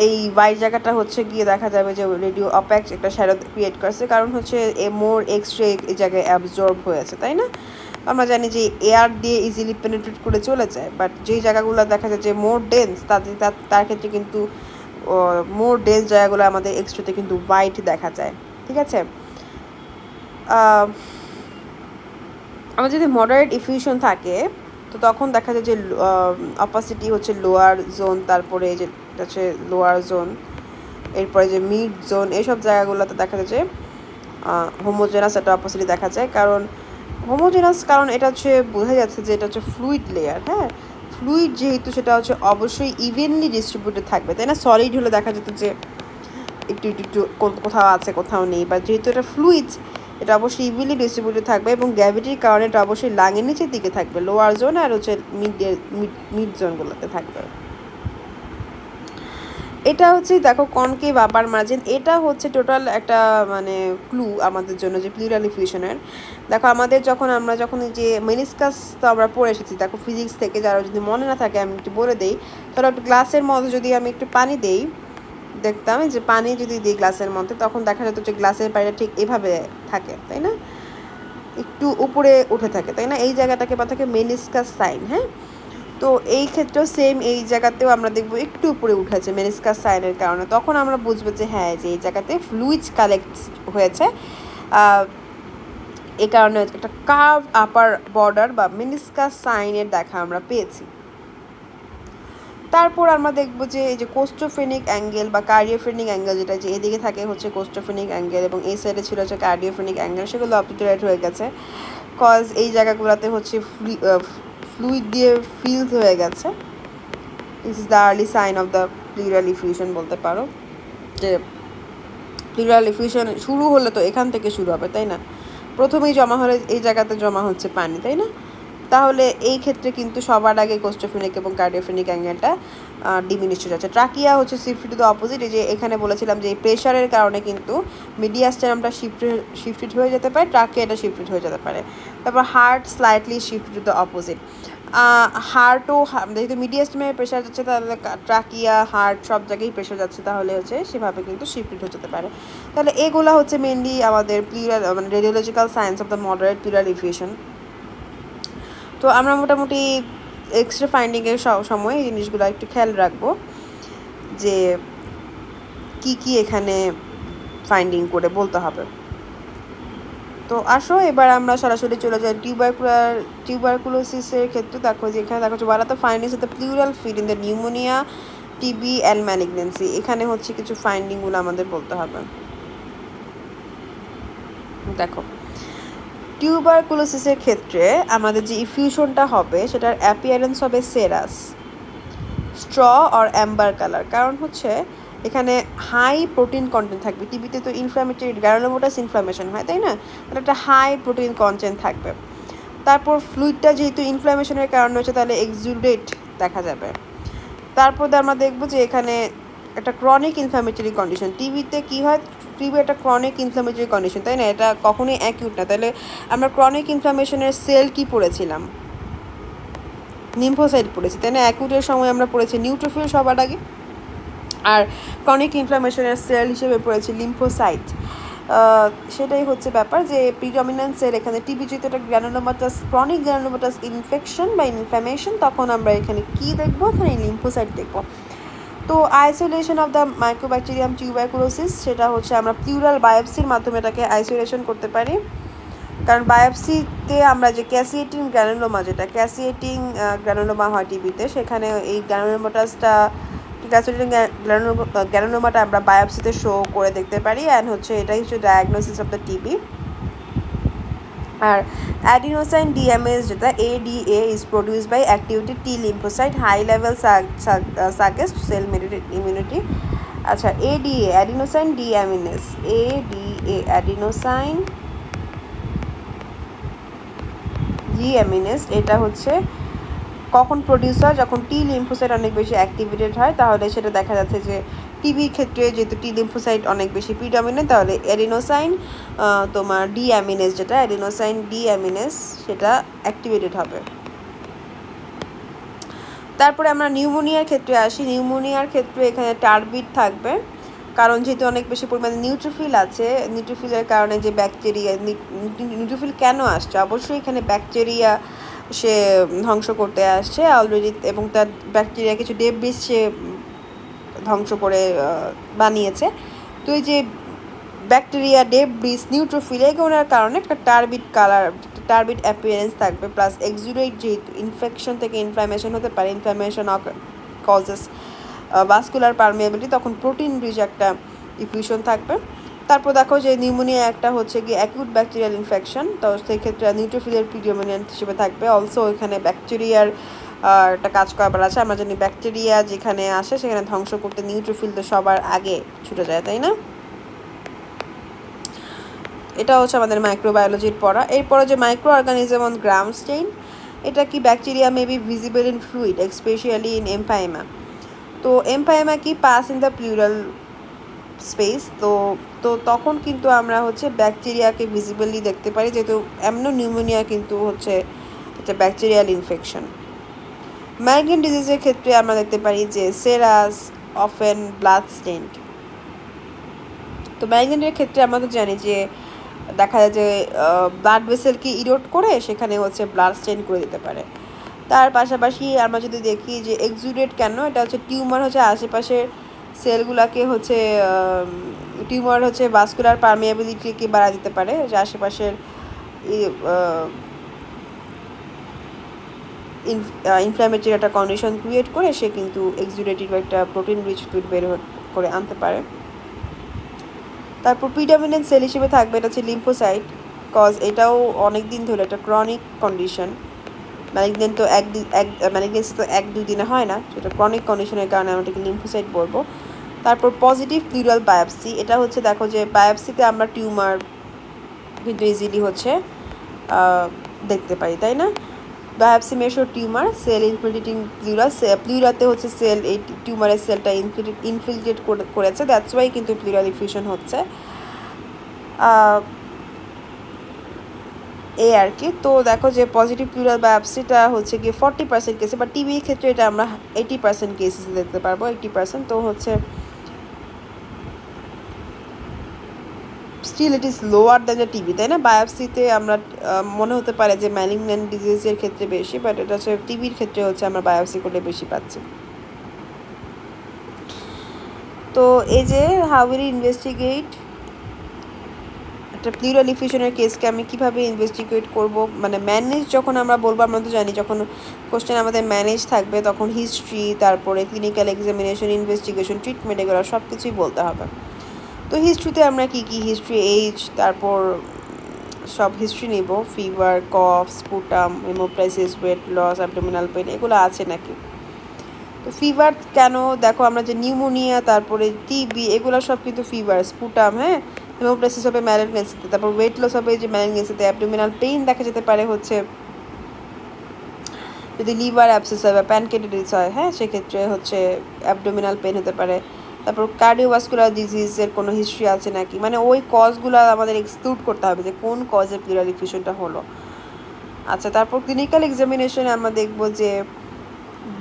এই হোয়াইট জায়গাটা হচ্ছে গিয়ে দেখা যাবে যে রেডিও অপ্যাক একটা শ্যাডো ক্রিয়েট করছে, কারণ হচ্ছে মোর এক্সরে এই জায়গায় অ্যাবজর্ব হয়েছে, তাই না? আমরা জানি যে এয়ার দিয়ে ইজিলি পেনিট্রেট করে চলে যায়, বাট যেই জায়গাগুলো দেখা যায় যে মোর ডেন্স, তার ক্ষেত্রে কিন্তু মোর ডেন্স জায়গাগুলো আমাদের এক্সট্রাতে কিন্তু হোয়াইট দেখা যায়। ঠিক আছে, আমার যদি মডারেট ইফিউশন থাকে তো তখন দেখা যায় যে অপাসিটি হচ্ছে লোয়ার জোন, তারপরে যে হচ্ছে লোয়ার জোন, এরপরে যে মিড জোন, এইসব জায়গাগুলোতে দেখা যায় যে হোমোজেনাস একটা অপাসিটি দেখা যায়। কারণ হোমোজেনাস, কারণ এটা হচ্ছে বোঝা যাচ্ছে যে এটা হচ্ছে ফ্লুইড লেয়ার। হ্যাঁ, ফ্লুইড যেহেতু সেটা হচ্ছে অবশ্যই ইভেনলি ডিস্ট্রিবিউটেড থাকবে, তাই না? সলিড হলে দেখা যেত যে একটু একটু একটু কোথাও আছে কোথাও নেই, বা যেহেতু এটা ফ্লুইড এটা অবশ্যই ইভেনলি ডিস্ট্রিবিউটেড থাকবে এবং গ্র্যাভিটির কারণে এটা অবশ্যই লাঙের নিচের দিকে থাকবে, লোয়ার জোন আর হচ্ছে মিড জোনগুলোতে থাকবে। এটা হচ্ছে দেখো কনকেভ আপার মার্জিন, এটা হচ্ছে টোটাল একটা মানে ক্লু আমাদের জন্য যে প্লিউরাল ইফিউশনের। দেখো আমাদের আমরা যখন যে মেনিসকাস তো আমরা পড়ে এসেছি, দেখো ফিজিক্স থেকে, যারা যদি মনে না থাকে আমি একটু বলে দিই। তাহলে একটু গ্লাসের মধ্যে যদি আমি একটু পানি দেই, দেখতাম যে পানি যদি দিই গ্লাসের মধ্যে, তখন দেখা যেত যে গ্লাসের পানিটা ঠিক এভাবে থাকে, তাই না? একটু উপরে উঠে থাকে, তাই না? এই জায়গাটাকে বা থাকে মেনিসকাস সাইন। হ্যাঁ, তো এই ক্ষেত্রেও সেম, এই জায়গাতেও আমরা দেখবো একটু উপরে উঠেছে মেনিসকাস সাইনের কারণে। তখন আমরা বুঝবো যে হ্যাঁ, যে এই জায়গাতে ফ্লুইড কালেক্ট হয়েছে, এই কারণে একটা কার্ভ আপার বর্ডার বা মেনিসকাস সাইনের দেখা আমরা পেয়েছি। তারপর আমরা দেখবো যে এই যে কোস্টোফেনিক অ্যাঙ্গেল বা কার্ডিওফেনিক অ্যাঙ্গেল, যেটা যে এদিকে থাকে হচ্ছে কোস্টোফেনিক অ্যাঙ্গেল এবং এই সাইডে ছিল হচ্ছে কার্ডিওফেনিক অ্যাঙ্গেল, সেগুলো অবলিটারেট হয়ে গেছে। কজ এই জায়গাগুলোতে হচ্ছে ফ্লুইড দিয়ে ফিলড হয়ে গেছে। This is the early sign of the pleural effusion বলতে পারো, যে প্লিউরাল ইফিউশন শুরু হলে তো এখান থেকে শুরু হবে, তাই না? প্রথমেই জমা হলে এই জায়গাতে জমা হচ্ছে পানি, তাই না? তাহলে এই ক্ষেত্রে কিন্তু সবার আগে কোস্টোফেনিক এবং কার্ডিওফেনিক অ্যাঙ্গেলটা ডিমিনিশ হয়ে যাচ্ছে। ট্রাকিয়া হচ্ছে শিফট টু দ্য অপোজিট। এই যে এখানে বলেছিলাম যে এই প্রেশারের কারণে কিন্তু মিডিয়াস্টাইনামটা শিফটেড হয়ে যেতে পারে, ট্রাকিয়াটা শিফটেড হয়ে যেতে পারে। তারপর heart slightly shift to the opposite. হার্টও যেহেতু মিডিয়াস্টাইনামে প্রেশার যাচ্ছে, তাহলে ট্রাকিয়া, হার্ট সব জায়গায় প্রেশার যাচ্ছে, তাহলে হচ্ছে সেভাবে কিন্তু শিফটেড হয়ে যেতে পারে। তাহলে এগুলো হচ্ছে মেনলি আমাদের প্লিউরাল মানে radiological science of the moderate plural effusion. তো আমরা মোটামুটি এক্সরে ফাইন্ডিংয়ের সময় এই জিনিসগুলো একটু খেয়াল রাখবো যে কি কি এখানে ফাইন্ডিং করে বলতে হবে। তো আসো এবার আমরা সরাসরি চলে যাই টিউবারকুলোসিসের ক্ষেত্রে। দেখো যে এখানে দেখো what are the findings of the pleural fluid in the pneumonia, TB and malignancy. এখানে হচ্ছে কিছু ফাইন্ডিংগুলো আমাদের বলতে হবে। দেখো টিউবারকুলোসিসের ক্ষেত্রে আমাদের যে ইফিউশনটা হবে সেটার অ্যাপিয়ারেন্স হবে serous, straw or Amber colour. কারণ হচ্ছে এখানে হাই প্রোটিন কন্টেন্ট থাকবে। টিবিতে তো ইনফ্লামেটরি গ্রানুলোমাটাস ইনফ্লামেশন হয়, তাই না? তাহলে একটা হাই প্রোটিন কন্টেন্ট থাকবে। তারপর ফ্লুইডটা যেহেতু ইনফ্লামেশনের কারণে হচ্ছে, তাহলে এক্সুডেট দেখা যাবে। তারপর আমরা দেখবো যে এখানে একটা ক্রনিক ইনফ্লামেটরি কন্ডিশন। টিবিতে কী হয়, টিবি একটা ক্রনিক ইনফ্লামেটরি কন্ডিশন, তাই না? এটা কখনোই অ্যাকিউট না। তাহলে আমরা ক্রনিক ইনফ্লামেশনের সেল কি পড়েছিলাম? লিম্ফোসাইট পড়েছি, তাই না? অ্যাকিউটের সময় আমরা পড়েছি নিউট্রোফিল সবার আগে, আর ক্রনিক ইনফ্লামেশনের সেল হিসেবে পড়েছি লিম্ফোসাইট। সেটাই হচ্ছে ব্যাপার যে প্রিডমিনেন্ট সেল এখানে টিবি যেহেতু একটা গ্র্যানুলোমাটাস ক্রনিক গ্র্যানুলোমাটাস ইনফেকশন বা ইনফ্লামেশন, তখন আমরা এখানে কি দেখবো? এখানে লিম্ফোসাইট দেখবো। তো isolation of the mycobacterium tuberculosis, সেটা হচ্ছে আমরা প্লিউরাল বায়োপসির মাধ্যমে এটাকে আইসোলেশন করতে পারি। কারণ বায়োপসিতে আমরা যে ক্যাসিয়েটিং গ্র্যানুলোমা, যেটা ক্যাসিয়েটিং গ্র্যানুলোমা হয় টিবিতে, সেখানে এই গ্র্যানুলোমাটাসটা ক্যাসিয়েটিং গ্র্যানুলোমাটা আমরা বায়োপসিতে শো করে দেখতে পারি। অ্যান্ড হচ্ছে এটাই হচ্ছে ডায়াগনোসিস অফ দ্য টিবি। আর অ্যাডিনোসাইন ডিএমএস, যেটা ADA, is produce by activated T lymphocyte high level suggest cell immunity. আচ্ছা, ADA adenosine deaminase, ADA adenosine deaminase, এটা হচ্ছে কখন প্রডিউস হয়? যখন টি লিম্ফোসাইট অনেক বেশি অ্যাক্টিভেটেড হয়। তাহলে সেটা দেখা যাচ্ছে যে টিবির ক্ষেত্রে যেহেতু টি লিম্ফোসাইট অনেক বেশি প্রিডমিনেন্ট, তাহলে অ্যাডিনোসাইন তোমার ডিঅ্যামিনেস, যেটা অ্যাডিনোসাইন ডিঅ্যামিনেস, সেটা অ্যাক্টিভেটেড হবে। তারপরে আমরা নিউমোনিয়ার ক্ষেত্রে আসি। নিউমোনিয়ার ক্ষেত্রে এখানে টার্বিড থাকবে, কারণ যেহেতু অনেক বেশি পরিমাণে নিউট্রোফিল আছে। নিউট্রোফিলের কারণে যে ব্যাকটেরিয়া, নিউট্রোফিল কেন আসছে? অবশ্যই এখানে ব্যাকটেরিয়া সে ধ্বংস করতে আসছে অলরেডি, এবং তার ব্যাকটেরিয়া কিছু ডেব্রিস সে ধ্বংস করে বানিয়েছে। তো এই যে ব্যাকটেরিয়া, ডেব্রিস, নিউট্রোফিল, এগুলোর কারণে একটা টার্বিড কালার, টার্বিড অ্যাপিয়ারেন্স থাকবে। প্লাস এক্সুডেট, যেহেতু ইনফেকশন থেকে ইনফ্লামেশন হতে পারে, ইনফ্লামেশন কজেস ভাস্কুলার পারমিয়াবিলিটি, তখন প্রোটিন রিচ একটা ডিফিউশন থাকবে। তারপর দেখো যে নিউমোনিয়া একটা হচ্ছে কি অ্যাকিউট ব্যাকটেরিয়াল ইনফেকশন, তো সেই ক্ষেত্রে নিউট্রোফিলের প্রিডমিনেন্ট হিসেবে থাকবে। অলসো এখানে ব্যাকটেরিয়ার একটা কাজ করাবার আছে। আমরা জানি ব্যাকটেরিয়া যেখানে আসে সেখানে ধ্বংস করতে নিউট্রোফিল তো সবার আগে ছুটে যায়, তাই না? এটা হচ্ছে আমাদের মাইক্রোবায়োলজির পড়া। এরপরে যে microorganism on gram stain, এটা কি bacteria may be visible in fluid especially in empyema. তো এমফাইমা কি pus in the pleural space, তো তখন কিন্তু আমরা হচ্ছে ব্যাকটেরিয়াকে ভিজিবলি দেখতে পারি, যেহেতু অ্যামনো নিউমোনিয়া কিন্তু হচ্ছে একটা ব্যাকটেরিয়াল ইনফেকশন। মাইগ্রেন ডিজিজের ক্ষেত্রে আমরা দেখতে পারি যে সেরাস অফেন ব্লাড স্টেইনড। তো মাইগ্রেনের ক্ষেত্রে আমরা তো জানি যে দেখা যায় যে ব্লাড ভেসেলকে ইরোড করে সেখানে হচ্ছে ব্লাড স্টেইন করে দিতে পারে। তার পাশাপাশি আমরা যদি দেখি যে এক্সুডেট কেন, এটা হচ্ছে টিউমার হচ্ছে আশেপাশের সেলগুলোকে হচ্ছে টিউমার হচ্ছে ভাস্কুলার পারমিয়াবিলিটিকে বাড়া দিতে পারে, যে আশেপাশের ইনফ্ল্যামেটরি একটা কন্ডিশন ক্রিয়েট করে সে কিন্তু এক্সুডেটিভ একটা প্রোটিন রিচ ফুড বের করে আনতে পারে। তারপর প্রিডমিনেন্ট সেল হিসেবে থাকবে এটা হচ্ছে লিম্ফোসাইট, কজ এটাও অনেক দিন ধরে একটা ক্রনিক কন্ডিশন। ম্যালিগনেন্ট তো ম্যালিগনেন্সি তো 1-2 দিনে হয় না, সেটা ক্রনিক কন্ডিশনের কারণে আমরা এটাকে লিম্ফোসাইট বলবো। তারপর পজিটিভ প্লুরাল বায়োপসি, এটা হচ্ছে দেখো যে বায়োপসিতে আমরা টিউমার কিন্তু ইজিলি হচ্ছে দেখতে পারি, তাই না? বায়োপসি মেশর টিউমার সেল ইনফিল্ট্রেটিং প্লুরাতে হচ্ছে সেল, এই টিউমারের সেলটা ইনফিল্ট্রেট করেছে, দ্যাটস ওয়াই কিন্তু প্লুরাল ইফিউশন হচ্ছে এই আর কি। তো দেখো যে পজিটিভ প্লুরাল বায়োপসিটা হচ্ছে গিয়ে 40% কেসে, বা টিবির ক্ষেত্রে এটা আমরা 80% কেসেস দেখতে পারবো, 80%। তো হচ্ছে still it is lower than the TB, তাই না? বায়োপসিতে আমরা মনে হতে পারে যে ম্যালিগন্যান্ট ডিজিজের ক্ষেত্রে বেশি, বাট এটা হচ্ছে টিবির ক্ষেত্রে হচ্ছে আমরা বায়োপসি করলে বেশি পাচ্ছি। তো এই যে হাউ উইল ইনভেস্টিগেট একটা প্লুরাল ইফিউশনের কেসকে আমি কীভাবে ইনভেস্টিগেট করব, মানে ম্যানেজ যখন আমরা বলবো, আমরা তো জানি যখন কোশ্চেন আমাদের ম্যানেজ থাকবে তখন হিস্ট্রি, তারপরে ক্লিনিক্যাল এক্সামিনেশন, ইনভেস্টিগেশন, ট্রিটমেন্ট, এগুলো সব কিছুই বলতে হবে। তো হিস্ট্রিতে আমরা কী হিস্ট্রি, এইজ, তারপর সব হিস্ট্রি নিব, fever, cough, sputum, haemoptysis, weight loss, abdominal pain, এগুলো আছে নাকি। তো ফিভার কেন, দেখো আমরা যে নিউমোনিয়া, তারপরে টিবি, এগুলো সব কিন্তু ফিভার, স্পুটাম, হ্যাঁ, হেমোপ্রাইসিস হবে ম্যালিগনেন্সিতে, তারপর ওয়েট লস হবে যে ম্যালিগনেন্সিতে, অ্যাবডোমিনাল পেইন দেখা যেতে পারে হচ্ছে যদি লিভার অ্যাবসেস হয় বা প্যানক্রিয়াটাইটিস হয়, হ্যাঁ, সেক্ষেত্রে হচ্ছে অ্যাবডোমিনাল পেন হতে পারে। তারপর কার্ডিওভাস্কুলার ডিজিজের কোনো হিস্ট্রি আছে নাকি, মানে ওই কজগুলো আমাদের এক্সক্লুড করতে হবে যে কোন কজে প্লিউরাল ইফিউশনটা হলো। আচ্ছা, তারপর ক্লিনিক্যাল এক্সামিনেশনে আমরা দেখব যে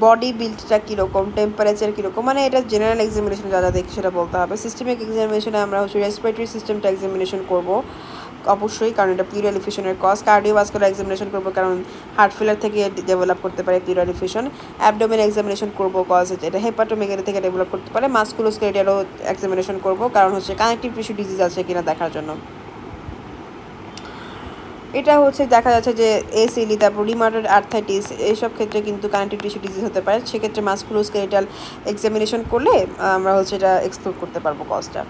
বডি বিল্ডটা কীরকম, টেম্পারেচার কীরকম, মানে এটা জেনারেল এক্সামিনেশন যা যা দেখি সেটা বলতে হবে। সিস্টেমিক এক্সামিনেশনে আমরা হচ্ছে রেসপিরেটরি সিস্টেমটা এক্সামিনেশন করব অবশ্যই, কারণ এটা প্লিউরাল ইফিউশনের কজ। কার্ডিওভাস্কুলার এক্সামিনেশন করবো কারণ হার্ট ফেলার থেকে ডেভেলপ করতে পারে প্লিউরাল ইফিউশন। অ্যাবডোমেন এক্সামিনেশন করবো কজ এটা হেপাটোমেগালি থেকে ডেভেলপ করতে পারে। মাসকুলোস্কেলেটালও এক্সামিনেশন করবো কারণ হচ্ছে কানেকটিভ টিস্যু ডিজিজ আছে কিনা দেখার জন্য। এটা হচ্ছে দেখা যাচ্ছে যে এসিলি, তারপর রিমাটয়েড আর্থ্রাইটিস, এইসব ক্ষেত্রে কিন্তু কানেকটিভ টিস্যু ডিজিজ হতে পারে। সেক্ষেত্রে মাসকুলোস্কেলেটাল এক্সামিনেশন করলে আমরা হচ্ছে এটা এক্সক্লুড করতে পারবো কজটা।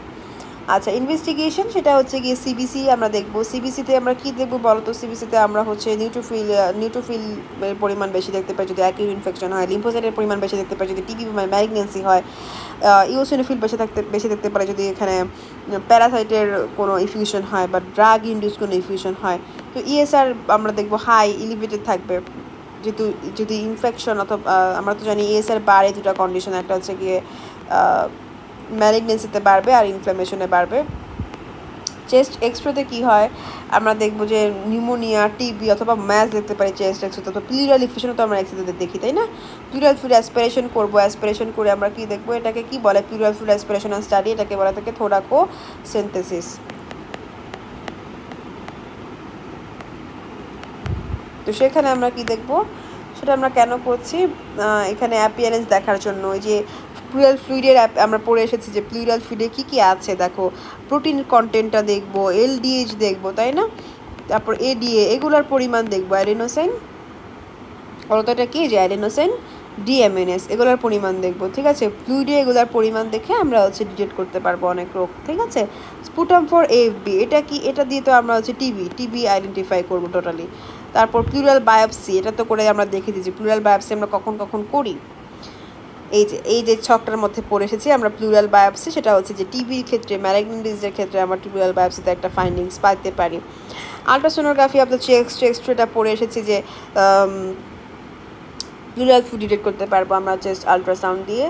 আচ্ছা, ইনভেস্টিগেশন সেটা হচ্ছে গিয়ে সিবিসি আমরা দেখব। সিবিসিতে আমরা কি দেখব বলো তো? সিবিসিতে আমরা হচ্ছে নিউট্রোফিলের পরিমাণ বেশি দেখতে পাই যদি অ্যাকিউট ইনফেকশন হয়, লিম্ফোসাইটের পরিমাণ বেশি দেখতে পাই যদি টিবি বা ম্যালিগন্যান্সি হয়, ইওসিনোফিল বেশি দেখতে পারে যদি এখানে প্যারাসাইটের কোনো ইনফিউশন হয় বা ড্রাগ ইন্ডিউস কোনো ইনফিউশন হয়। তো ইএসআর আমরা দেখব হাই এলিভেটেড থাকবে যেহেতু যদি ইনফেকশন অথবা আমরা তো জানি ইএসআর বাড়ে দুটা কন্ডিশন, একটা হচ্ছে গিয়ে ম্যালিগনেন্সিতে বাড়বে আর ইনফ্লামেশনে বাড়বে। চেস্ট এক্সরেতে কী হয় আমরা দেখব যে নিউমোনিয়া, টিবি অথবা ম্যাচ দেখতে পারি চেস্ট এক্সরেতে। তো প্লিউরাল ইনফেকশনও তো আমরা এক্সরেতে দেখি, তাই না? প্লিউরাল ফ্লুইড অ্যাসপিরেশন করবো, অ্যাসপিরেশন করে আমরা কি দেখবো, এটাকে কি বলে? প্লিউরাল ফ্লুইড অ্যাসপিরেশন স্টাডি, এটাকে বলা থাকে থোরাকোসেন্থেসিস। তো সেখানে আমরা কি দেখব সেটা আমরা কেন করছি, এখানে অ্যাপিয়ারেন্স দেখার জন্য। ওই যে প্লুরাল ফ্লুইডের আমরা পড়ে এসেছি যে প্লুরাল ফ্লুইডে কী কী আছে দেখো, প্রোটিন কন্টেন্টটা দেখবো, এলডিএইচ দেখবো, তাই না? তারপর এডিএ, এগুলোর পরিমাণ দেখবো, অ্যাডেনোসাইন, বলতো এটা কি, যে অ্যাডেনোসাইন ডিএমএনএস, এগুলোর পরিমাণ দেখবো, ঠিক আছে? ফ্লুইডে এগুলোর পরিমাণ দেখে আমরা হচ্ছে ডিটেক্ট করতে পারবো অনেক রোগ, ঠিক আছে? স্পুটাম ফর এএফবি, এটা কি, এটা দিয়ে তো আমরা হচ্ছে টিবি আইডেন্টিফাই করবো টোটালি। তারপর প্লুরাল বায়োপসি, এটা তো করে আমরা দেখে দিয়েছি প্লুরাল বায়োপসি আমরা কখন কখন করি। এই যে ছকটার মধ্যে পড়ে এসেছি আমরা প্লুরাল বায়োপসি, সেটা হচ্ছে যে টিবির ক্ষেত্রে, ম্যালিগন্যান্ট ডিজিজের ক্ষেত্রে আমরা প্লুরাল বায়োপসিতে একটা ফাইন্ডিংস পাইতে পারি। আলট্রাসোনোগ্রাফি অফ দ্য চেস্ট, এটা পড়ে এসেছি যে প্লুরাল ফ্লুইড ডিটেক্ট করতে পারবো আমরা চেস্ট আলট্রাসাউন্ড দিয়ে।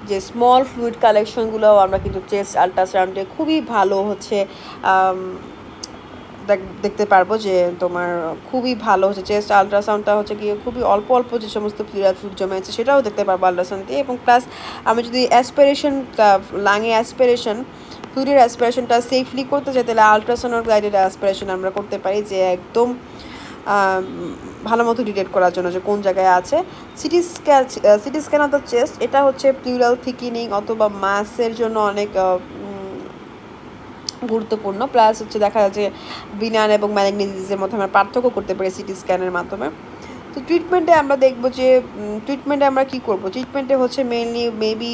যে স্মল ফ্লুইড কালেকশনগুলোও আমরা কিন্তু চেস্ট আলট্রাসাউন্ডে খুবই ভালো হচ্ছে দেখতে পারবো যে তোমার খুবই ভালো হচ্ছে চেস্ট আলট্রাসাউন্ডটা হচ্ছে গিয়ে খুবই অল্প অল্প যে সমস্ত প্লুরাল ফ্লুইড জমে আছে সেটাও দেখতে পারবো আলট্রাসাউন্ড দিয়ে। এবং প্লাস আমি যদি অ্যাসপিরেশনটা, লাঙে অ্যাসপিরেশন, ফ্লুইডের অ্যাসপিরেশনটা সেফলি করতে চাই তাহলে আলট্রাসাউন্ড গাইডেড অ্যাসপিরেশন আমরা করতে পারি, যে একদম ভালো মতো ডিটেক্ট করার জন্য যে কোন জায়গায় আছে। CT scan of the chest, এটা হচ্ছে প্লুরাল থিকিনিং অথবা মাসের জন্য অনেক গুরুত্বপূর্ণ। প্লাস হচ্ছে দেখা যাচ্ছে বিনান এবং ম্যালিগন্যান্ট ডিজিজের মধ্যে আমরা পার্থক্য করতে পারি সিটি স্ক্যানের মাধ্যমে। তো ট্রিটমেন্টে আমরা দেখবো যে ট্রিটমেন্টে আমরা কী করবো, ট্রিটমেন্টে হচ্ছে maybe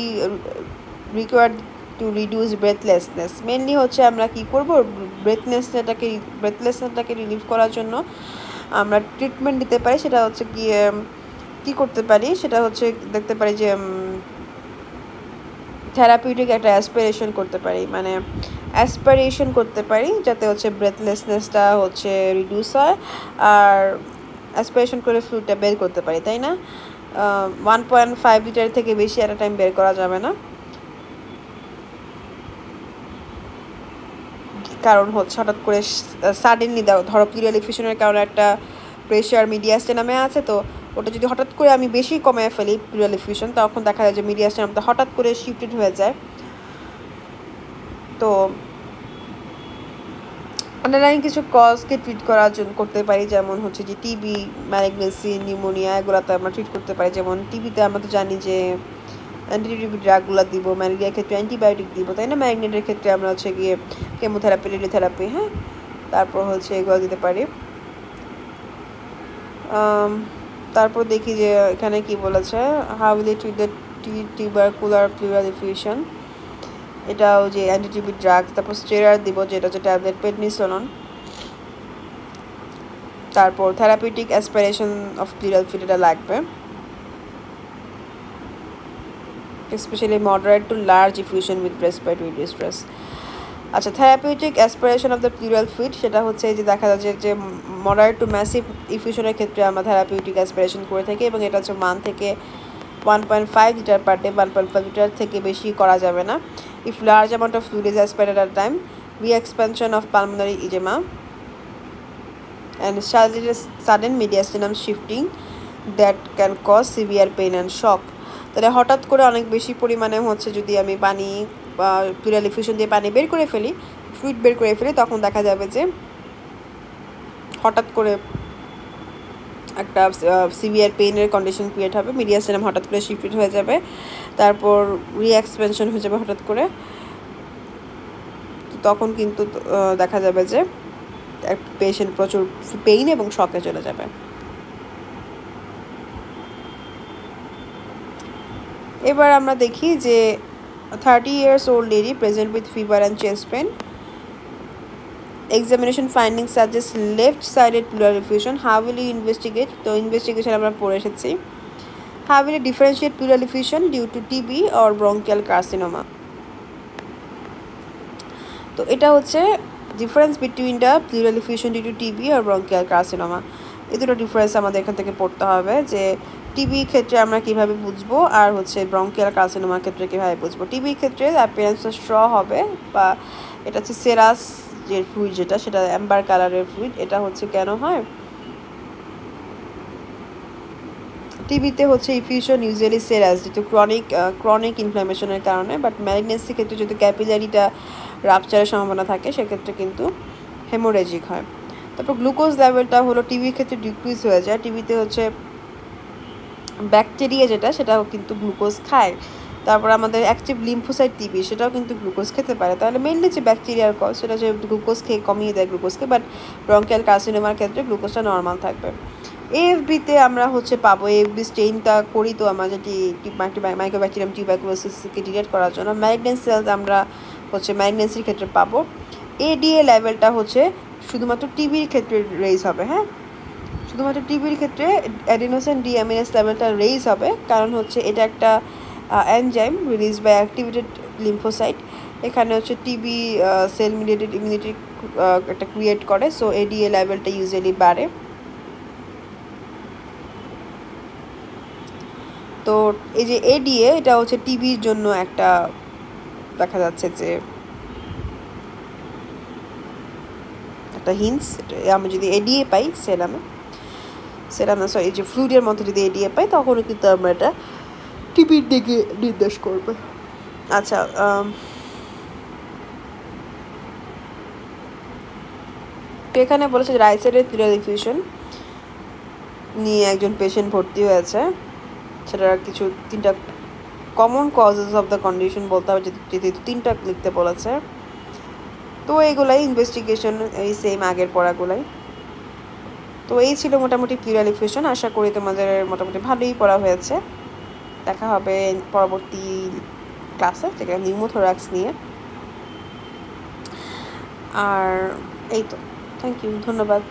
required to reduce breathlessness, mainly হচ্ছে আমরা কী করবো ব্রেথলেসনেসটাকে রিলিভ করার জন্য আমরা ট্রিটমেন্ট দিতে পারি। সেটা হচ্ছে গিয়ে কী করতে পারি, সেটা হচ্ছে দেখতে পারি যে থেরাপিউটিক একটা অ্যাসপিরেশন করতে পারি, মানে অ্যাসপিরেশন করতে পারি যাতে হচ্ছে ব্রেথলেসনেসটা হচ্ছে রিডিউস হয়, আর অ্যাসপিরেশন করে ফ্লুইডটা বের করতে পারি, তাই না? 1.5 লিটার থেকে বেশি একটা টাইম বের করা যাবে না, কারণ হচ্ছে হঠাৎ করে সাডেনলি ধরো প্লুরাল ইনফেকশনের কারণে একটা প্রেশার মিডিয়াস্টেনামে আছে, তো ওটা যদি হঠাৎ করে আমি বেশি কমায় ফেলি প্লুরাল ইনফেকশন, তখন দেখা যায় যে মিডিয়াস্টেনামটা হঠাৎ করে শিফটেড হয়ে যায়। তো আন্ডারলাইন কিছু কজকে ট্রিট করার জন্য করতে পারি, যেমন হচ্ছে যে টিবি, ম্যালিগন্যান্সি, নিউমোনিয়া, এগুলোতে আমরা ট্রিট করতে পারি। যেমন টিবিতে আমরা তো জানি যে অ্যান্টিটিবি ড্রাগগুলো দিব, ম্যালেরিয়ার ক্ষেত্রে অ্যান্টিবায়োটিক দিব, তাই না? ম্যাগনেটের ক্ষেত্রে আমরা হচ্ছে গিয়ে কেমোথেরাপি, রেডিওথেরাপি, হ্যাঁ, তারপর হচ্ছে এগুলো দিতে পারি। তারপর দেখি যে এখানে কি বলেছে, how will it treat the tubercular plural infection, এটাও যে অ্যান্টিটিবি ড্রাগস, তারপর স্টেরয়েড দিব যেটা হচ্ছে ট্যাবলেট প্রেডনিসোলন, তারপর therapeutic aspiration of plural fluid এটা লাগবে, especially moderate to large effusion with respiratory distress. আচ্ছা, therapeutic aspiration of the plural fluid সেটা হচ্ছে যে দেখা যাচ্ছে যে মডারেট টু ম্যাসিভ ইফিউশনের ক্ষেত্রে আমরা থেরাপিউটিক অ্যাসপিরেশন করে থাকি, এবং এটা হচ্ছে 1 থেকে 1.5 লিটার পার ডে। 1.5 লিটার থেকে বেশি করা যাবে না। If large amount of fluid is expected at time, re-expansion of pulmonary edema and sudden mediastinum shifting that can cause severe pain and shock. তাহলে হঠাৎ করে অনেক বেশি পরিমাণে হচ্ছে যদি আমি পানি প্লুরাল এফিউশন দিয়ে পানি বের করে ফেলি, ফ্লুইড বের করে ফেলি, তখন দেখা যাবে যে হঠাৎ করে একটা সিভিয়ার পেইনের কন্ডিশন ক্রিয়েট হবে, মিডিয়াস্টিনাম হঠাৎ করে শিফটেড হয়ে যাবে, তারপর রি-এক্সপেনশন হয়ে যাবে হঠাৎ করে। তখন কিন্তু দেখা যাবে যে পেশেন্ট প্রচুর পেইন এবং শকে চলে যাবে। এবার আমরা দেখি যে 30 years old lady present with fever and chest pain. Examination findings suggest left-sided pleural effusion. How will you investigate? তো ইনভেস্টিগেশন আমরা পড়ে এসেছি। How will you differentiate pleural effusion due to TB or bronchial carcinoma? তো এটা হচ্ছে difference between the pleural effusion due to TB আর bronchial carcinoma. এই দুটো ডিফারেন্স আমাদের এখান থেকে পড়তে হবে যে টিবির ক্ষেত্রে আমরা কীভাবে বুঝবো আর হচ্ছে ব্রঙ্কিয়াল কার্সিনোমার ক্ষেত্রে কীভাবে বুঝবো। টিবির ক্ষেত্রে অ্যাপিয়ারেন্সটা স্ট্র হবে, বা এটা হচ্ছে সেরাস যে ফ্লুইড যেটা, সেটা অ্যাম্বার কালারের ফ্লুইড। এটা হচ্ছে কেন হয়, টিবিতে হচ্ছে ইফিউশন ইউজুয়ালি সেরাস যেহেতু ক্রনিক ইনফ্লামেশনের কারণে, বাট ম্যালিগনেন্সির ক্ষেত্রে যদি ক্যাপিলারিটা রাপচারের সম্ভাবনা থাকে সেক্ষেত্রে কিন্তু হেমোরেজিক হয়। তারপর গ্লুকোজ লেভেলটা হলো টিবির ক্ষেত্রে ডিক্রিজ হয়ে যায়। টিবিতে হচ্ছে ব্যাকটেরিয়া যেটা সেটাও কিন্তু গ্লুকোজ খায়। তারপর আমাদের অ্যাক্টিভ লিম্ফোসাইট টিবি সেটাও কিন্তু গ্লুকোজ খেতে পারে। তাহলে মেনলি যে ব্যাকটেরিয়ার কজ সেটা যে গ্লুকোজ খেয়ে কমিয়ে দেয় গ্লুকোজকে, বাট ব্রঙ্কিয়াল কার্সিনোমার ক্ষেত্রে গ্লুকোজটা নর্মাল থাকবে। এএফবিতে আমরা হচ্ছে পাবো, এএফবি স্টেইনটা করি তো আমরা যেটি মাইক্রোব্যাকটেরিয়াম টিউবারকুলোসিসকে ডিটেক্ট করার জন্য। ম্যালিগনেন্ট সেলস আমরা হচ্ছে ম্যালিগনেন্সির ক্ষেত্রে পাবো। এডিএ লেভেলটা হচ্ছে শুধুমাত্র টিবির ক্ষেত্রে রেইজ হবে। হ্যাঁ, শুধুমাত্র টিবির ক্ষেত্রে অ্যাডিনোসিন ডিঅ্যামিনেস লেভেলটা রেইজ হবে, কারণ হচ্ছে এটা একটা enzyme release by activated lymphocyte. এখানে হচ্ছে টিবি সেল মিডিয়েটেড ইমিউনিটি একটা ক্রিয়েট করে, সো এডিএ লেভেলটা ইউজুয়ালি বাড়ে। তো এই যে এডিএ এটা হচ্ছে টিবির জন্য একটা দেখা যাচ্ছে যে একটা হিন্টস। আমি যদি এডিএ পাই সেরামে সরি এই যে ফ্লুইডের মধ্যে যদি এডিএ পাই তখনও কিন্তু আমরা এটা টিবির দিকে নির্দেশ করবে। আচ্ছা, তো এখানে বলেছে রাইট সাইডের প্লুরাল এফিউশন নিয়ে একজন পেশেন্ট ভর্তি হয়েছে। সেটার কিছু 3টা common causes of the condition বলতে হবে, যেহেতু 3টা লিখতে বলেছে। তো এইগুলাই ইনভেস্টিগেশন, এই সেম আগের পড়াগুলাই। তো এই ছিল মোটামুটি প্লুরাল এফিউশন। আশা করি তোমাদের মোটামুটি ভালোই পড়া হয়েছে। দেখা হবে পরবর্তী ক্লাসে, যেটা নিউমোথোরাক্স নিয়ে। আর এই তো, থ্যাংক ইউ, ধন্যবাদ।